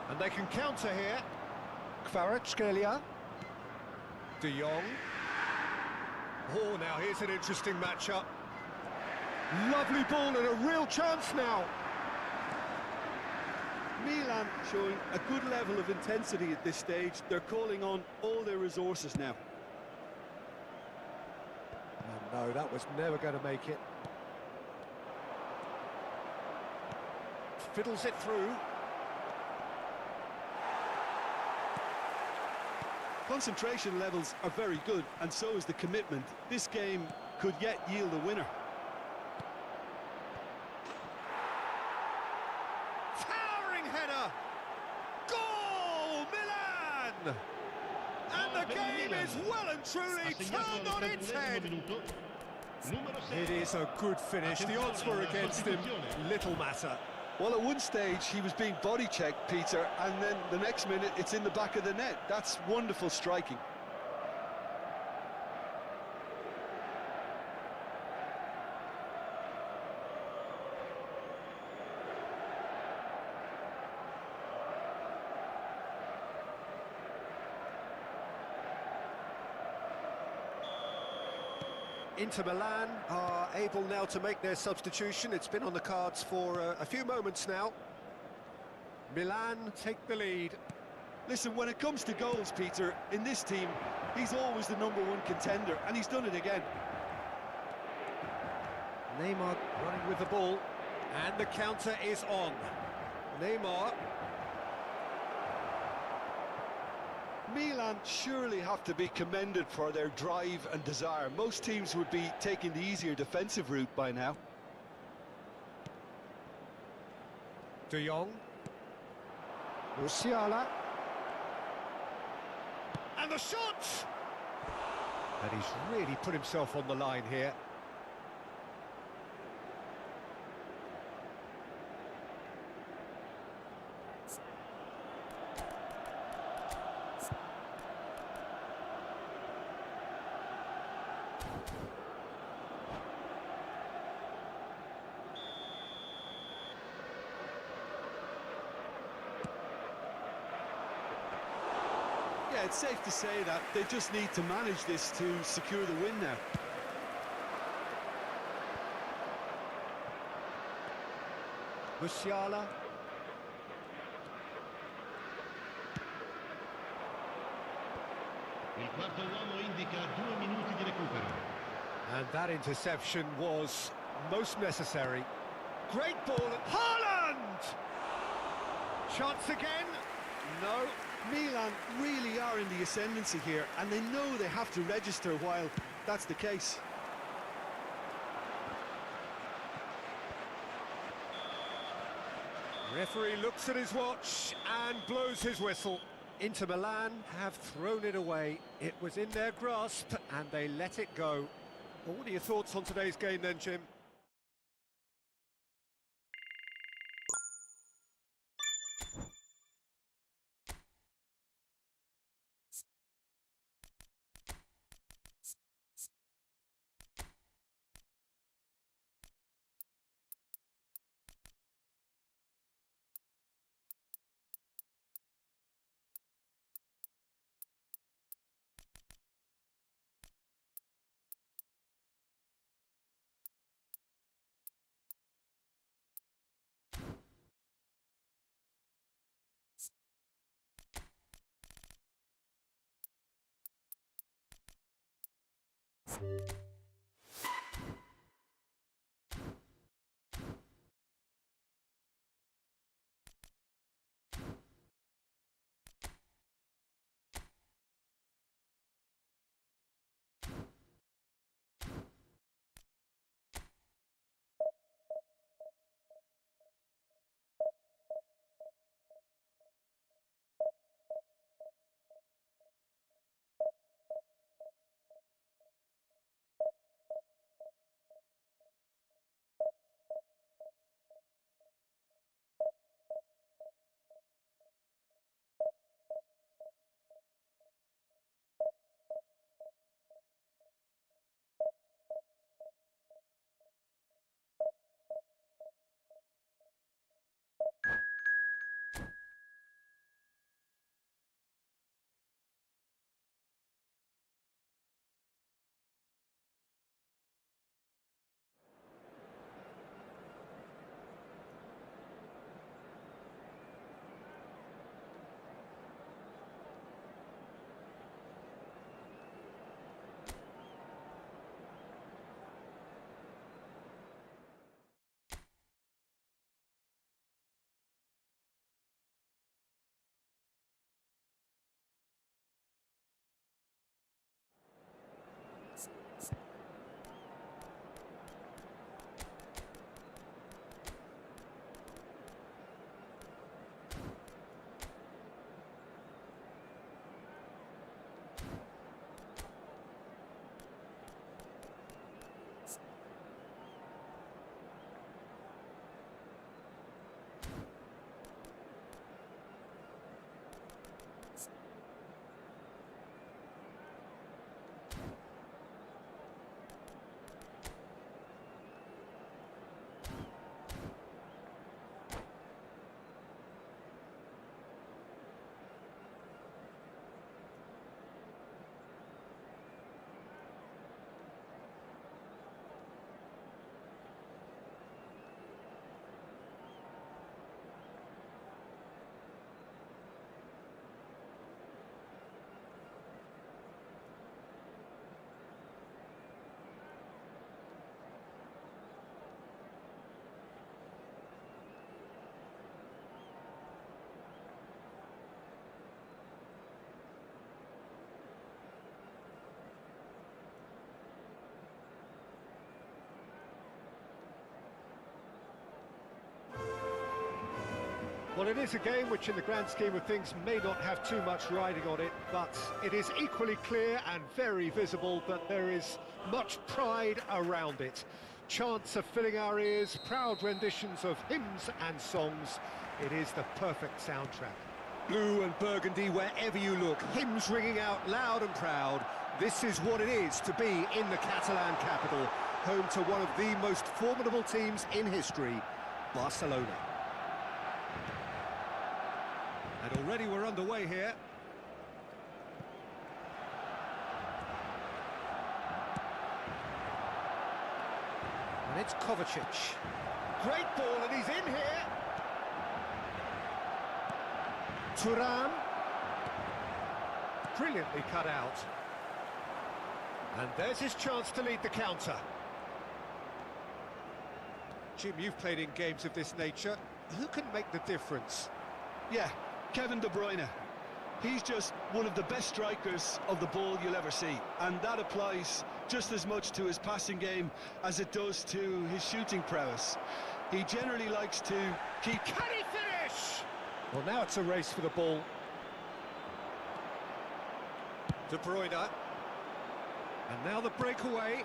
S1: And they can counter here. Kvaratskhelia. De Jong. Oh, now here's an interesting matchup. Lovely ball and a real chance now.
S2: Milan showing a good level of intensity at this stage. They're calling on all their resources now.
S1: Oh, no, that was never going to make it. Fiddles it through.
S2: Concentration levels are very good, and so is the commitment. This game could yet yield a winner.
S1: Towering header! Goal, Milan! And the game is well and truly turned on its head. It is a good finish. The odds were against him. Little matter.
S2: Well, at one stage he was being body checked, Peter, and then the next minute it's in the back of the net. That's wonderful striking.
S1: Inter Milan are able now to make their substitution. It's been on the cards for a few moments now. Milan take the lead.
S2: Listen, when it comes to goals, Peter, in this team, he's always the #1 contender, and he's done it again.
S1: Neymar running with the ball, and the counter is on. Neymar.
S2: Milan surely have to be commended for their drive and desire. Most teams would be taking the easier defensive route by now.
S1: De Jong. Musiala. And the shot! And he's really put himself on the line here.
S2: Yeah, it's safe to say that they just need to manage this to secure the win now.
S1: Musiala.
S4: Il quarto uomo indica 2 minuti di recupero.
S1: And that interception was most necessary. Great ball. Haaland! Chance again. No.
S2: Milan really are in the ascendancy here, and they know they have to register while that's the case.
S1: Referee looks at his watch and blows his whistle. Inter Milan have thrown it away. It was in their grasp and they let it go. Well, what are your thoughts on today's game then, Jim? Well, it is a game which in the grand scheme of things may not have too much riding on it, but it is equally clear and very visible that there is much pride around it. Chants are filling our ears, proud renditions of hymns and songs. It is the perfect soundtrack. Blue and burgundy wherever you look, hymns ringing out loud and proud. This is what it is to be in the Catalan capital, home to one of the most formidable teams in history, Barcelona. And already we're underway here. And it's Kovacic. Great ball, and he's in here. Thuram. Brilliantly cut out. And there's his chance to lead the counter. Jim, you've played in games of this nature. Who can make the difference?
S2: Yeah, Kevin De Bruyne. He's just one of the best strikers of the ball you'll ever see, and that applies just as much to his passing game as it does to his shooting prowess. He generally likes to keep...
S1: Can he finish? Well, now it's a race for the ball. De Bruyne. And now the breakaway.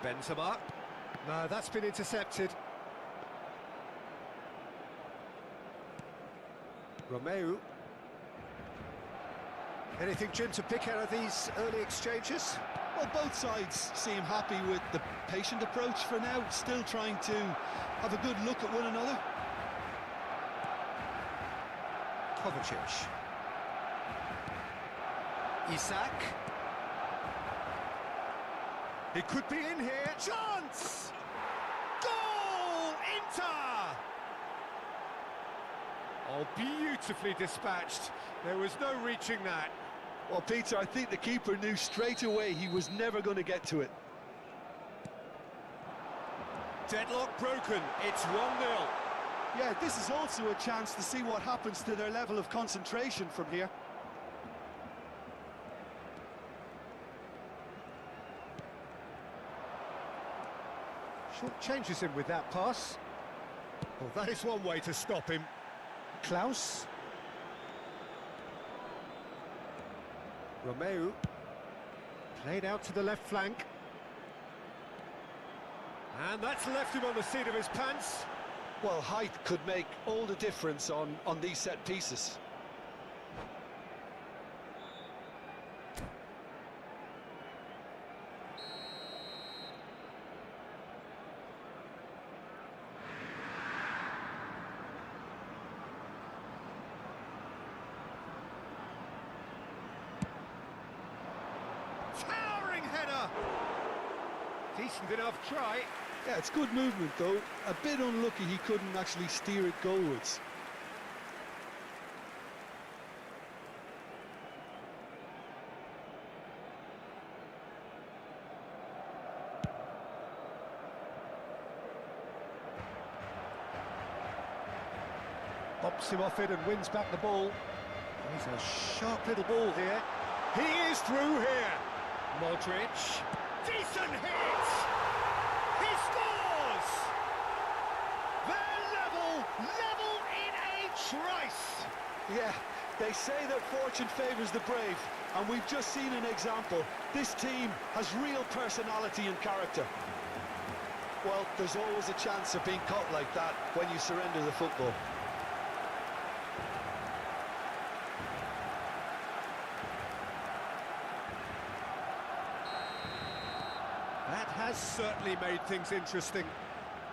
S1: Benzema. No, that's been intercepted. Romeu. Anything, Jim, to pick out of these early exchanges?
S2: Well, both sides seem happy with the patient approach for now, still trying to have a good look at one another.
S1: Kovacic. Isak. It could be in here. Chance! Goal! Inter! Oh, beautifully dispatched. There was no reaching that.
S2: Well, Peter, I think the keeper knew straight away he was never going to get to it.
S1: Deadlock broken. It's 1-0.
S2: Yeah, this is also a chance to see what happens to their level of concentration from here.
S1: Short changes him with that pass. Well, that is one way to stop him. Klaus. Romeu. Played out to the left flank. And that's left him on the seat of his pants.
S2: Well, height could make all the difference on these set pieces.
S1: Towering header! Decent enough try.
S2: Yeah, it's good movement, though. A bit unlucky he couldn't actually steer it goalwards.
S1: Bops him off it and wins back the ball. He's a sharp little ball here. He is through here. Modric. Decent hit! He scores! They're level in a trice!
S2: Yeah, they say that fortune favours the brave, and we've just seen an example. This team has real personality and character. Well, there's always a chance of being caught like that when you surrender the football.
S1: That has certainly made things interesting.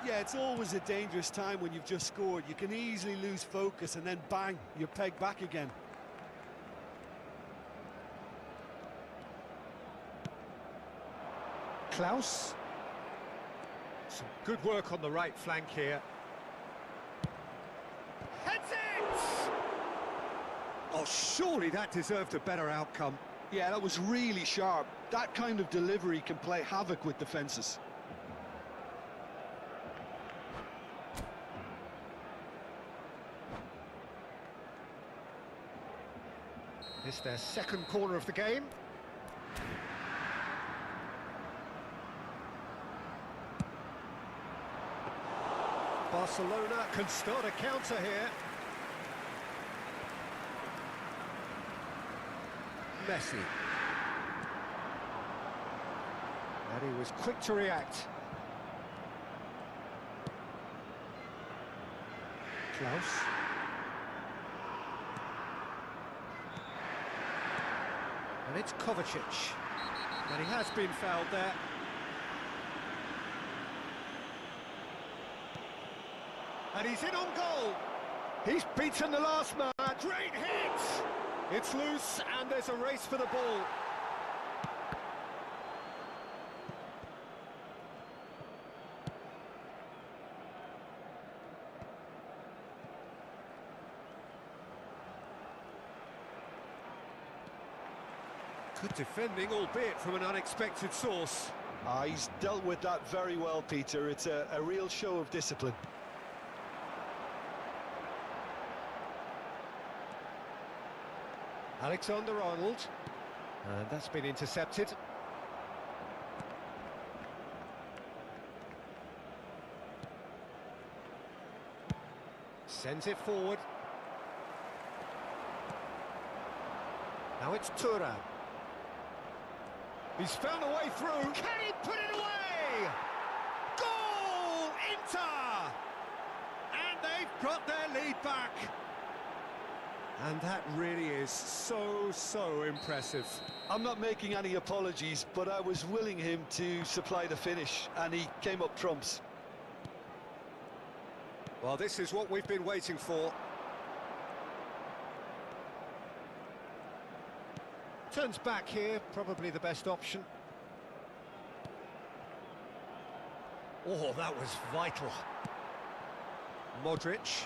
S2: Yeah, it's always a dangerous time when you've just scored. You can easily lose focus and then bang, you're pegged back again.
S1: Klaus. Some good work on the right flank here. Heads it! Oh, surely that deserved a better outcome.
S2: Yeah, that was really sharp. That kind of delivery can play havoc with defences.
S1: It's their second corner of the game. Barcelona can start a counter here. Messi. And he was quick to react. Klaus. And it's Kovacic. And he has been fouled there. And he's in on goal. He's beaten the last man. Great hit! It's loose and there's a race for the ball. Good defending, albeit from an unexpected source.
S2: He's dealt with that very well, Peter. It's a real show of discipline.
S1: Alexander-Arnold, and that's been intercepted. Sends it forward. Now it's Thuram. He's found a way through. Can he put it away? Goal! Inter! And they've got their lead back. And that really is so impressive.
S2: I'm not making any apologies, but I was willing him to supply the finish, and he came up trumps.
S1: Well, this is what we've been waiting for. Turns back here, probably the best option. Oh, that was vital. Modric.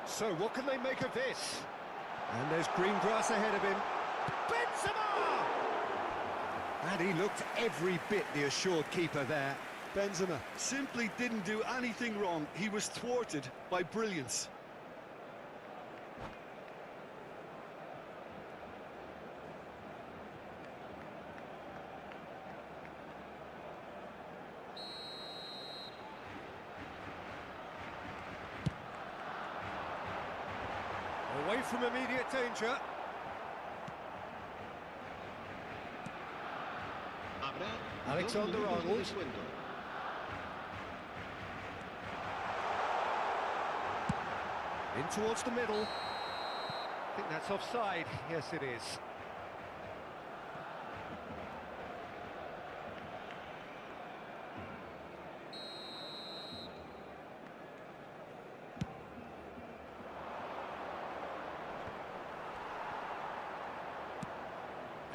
S1: So, what can they make of this? And there's green grass ahead of him. Benzema! And he looked every bit the assured keeper there.
S2: Benzema simply didn't do anything wrong. He was thwarted by brilliance.
S1: Away from immediate danger. Alexander-Arnold. In towards the middle. I think that's offside. Yes, it is.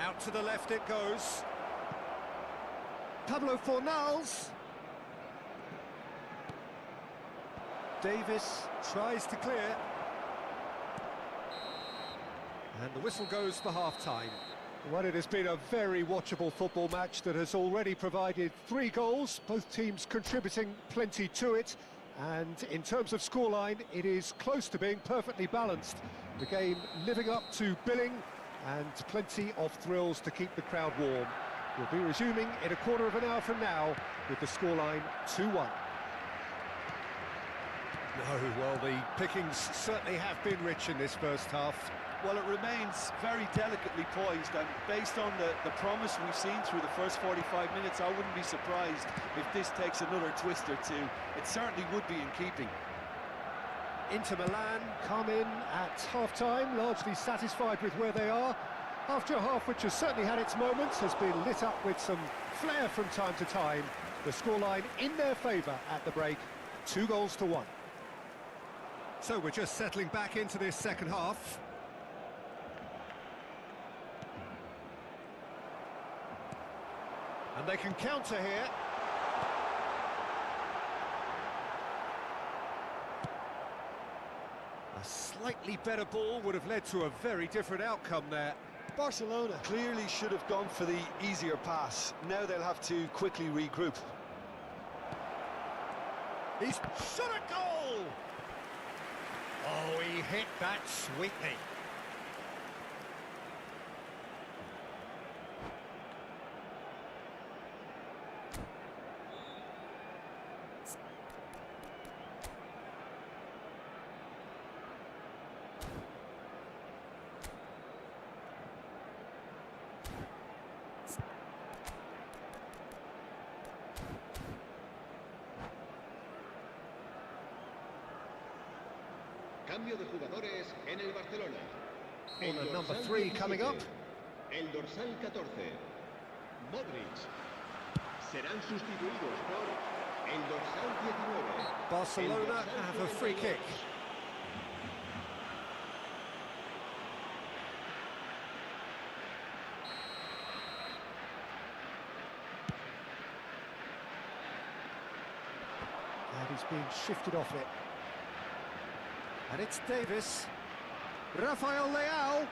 S1: Out to the left it goes. Pablo Fornals. Davis tries to clear. And the whistle goes for half-time. Well, it has been a very watchable football match that has already provided 3 goals, both teams contributing plenty to it. And in terms of scoreline, it is close to being perfectly balanced. The game living up to billing, and plenty of thrills to keep the crowd warm. We'll be resuming in a quarter of an hour from now with the scoreline 2-1. No, well, the pickings certainly have been rich in this first half.
S2: Well, it remains very delicately poised, and based on the promise we've seen through the first 45 minutes, I wouldn't be surprised if this takes another twist or two. It certainly would be in keeping.
S1: Inter Milan come in at half-time, largely satisfied with where they are. After a half which has certainly had its moments, has been lit up with some flair from time to time. The scoreline in their favour at the break, 2-1. So we're just settling back into this second half. And they can counter here. A slightly better ball would have led to a very different outcome there.
S2: Barcelona clearly should have gone for the easier pass. Now they'll have to quickly regroup.
S1: He's shot a goal! Oh, he hit that sweetly.
S4: Cambio de jugadores en el Barcelona.
S1: Corner number 3 coming up.
S4: El dorsal 14. Modric. Serán sustituidos por el dorsal 19.
S1: Barcelona have a free kick. And he's being shifted off it. And it's Davis. Rafael Leao.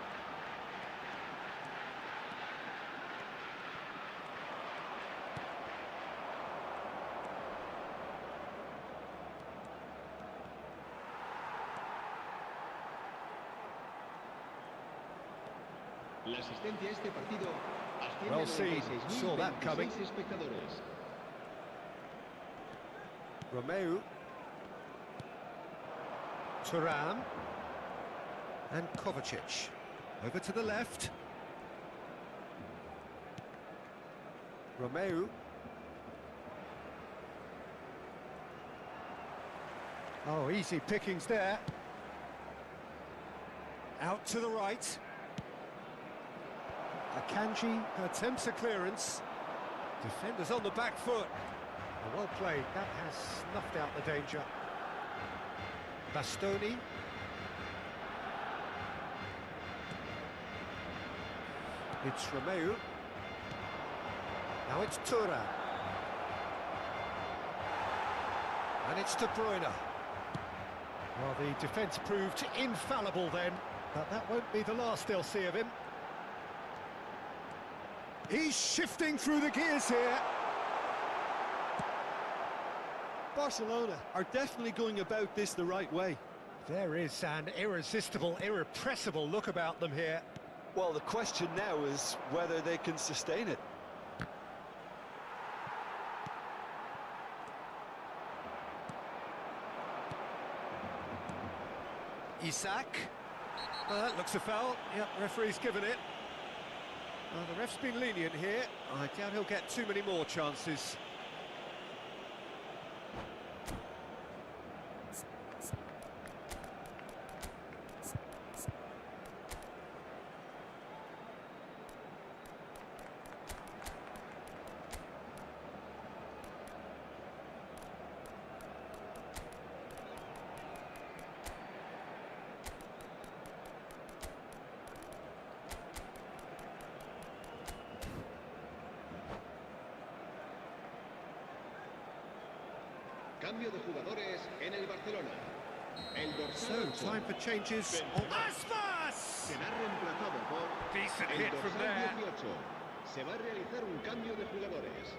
S5: La asistencia a este partido asciende
S1: Well
S5: a
S1: seen, saw that coming.
S5: 96.026 espectadores.
S1: Romeu. Thuram. And Kovacic. Over to the left. Romeu. Oh, easy pickings there. Out to the right. Akanji attempts a clearance. Defenders on the back foot. Well played, that has snuffed out the danger. Bastoni. It's Romeu. Now it's Thuram. And it's De Bruyne. Well, the defence proved infallible then, but that won't be the last they'll see of him. He's shifting through the gears here.
S2: Barcelona are definitely going about this the right way.
S1: There is an irresistible, irrepressible look about them here.
S2: Well, the question now is whether they can sustain it.
S1: Isak. Well, that looks a foul. Yep, referee's given it. Well, the ref's been lenient here. I doubt he'll get too many more chances.
S5: Cambio de jugadores en el Barcelona. El
S1: So,
S5: dorsal 8
S1: time for changes. Aspas!
S5: será reemplazado por
S1: Decent
S5: el
S1: hit from
S5: dorsal
S1: there.
S5: 18. Se va a realizar un cambio de jugadores.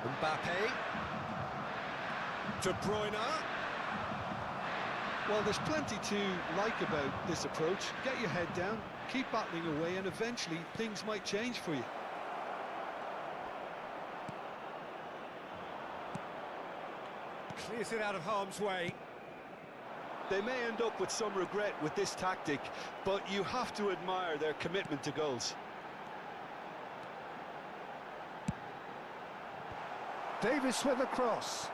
S1: Mbappe. De Bruyne.
S2: Well, there's plenty to like about this approach. Get your head down, keep battling away, and eventually things might change for you.
S1: Clears it out of harm's way.
S2: They may end up with some regret with this tactic, but you have to admire their commitment to goals.
S1: Davis with a cross.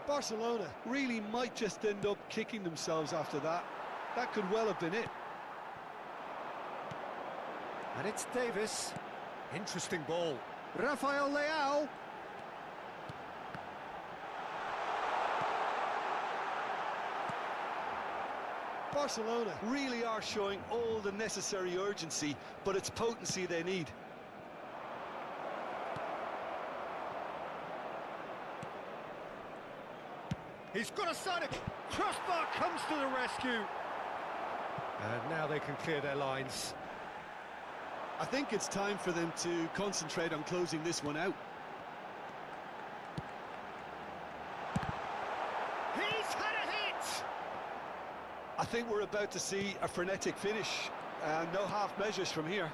S2: Barcelona really might just end up kicking themselves after that. That could well have been it.
S1: And it's Davis. Interesting ball. Rafael Leao.
S2: Barcelona really are showing all the necessary urgency, but it's potency they need.
S1: He's got a side of crossbar, comes to the rescue. And now they can clear their lines.
S2: I think it's time for them to concentrate on closing this one out.
S1: He's had a hit!
S2: I think we're about to see a frenetic finish, and no half measures from here.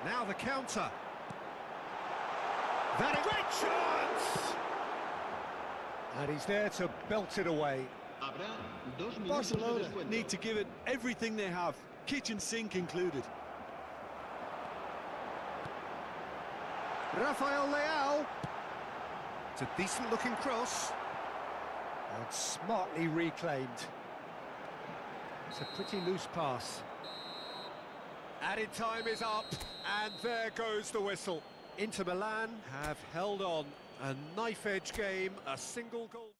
S1: Now the counter. That is great chance! And he's there to belt it away.
S5: Habrá 2 minutos de
S2: Barcelona
S5: descuento.
S2: need to give it everything they have, kitchen sink included.
S1: Rafael Leao. It's a decent-looking cross. And smartly reclaimed. It's a pretty loose pass. Added time is up, and there goes the whistle. Inter Milan have held on. A knife-edge game, a single goal.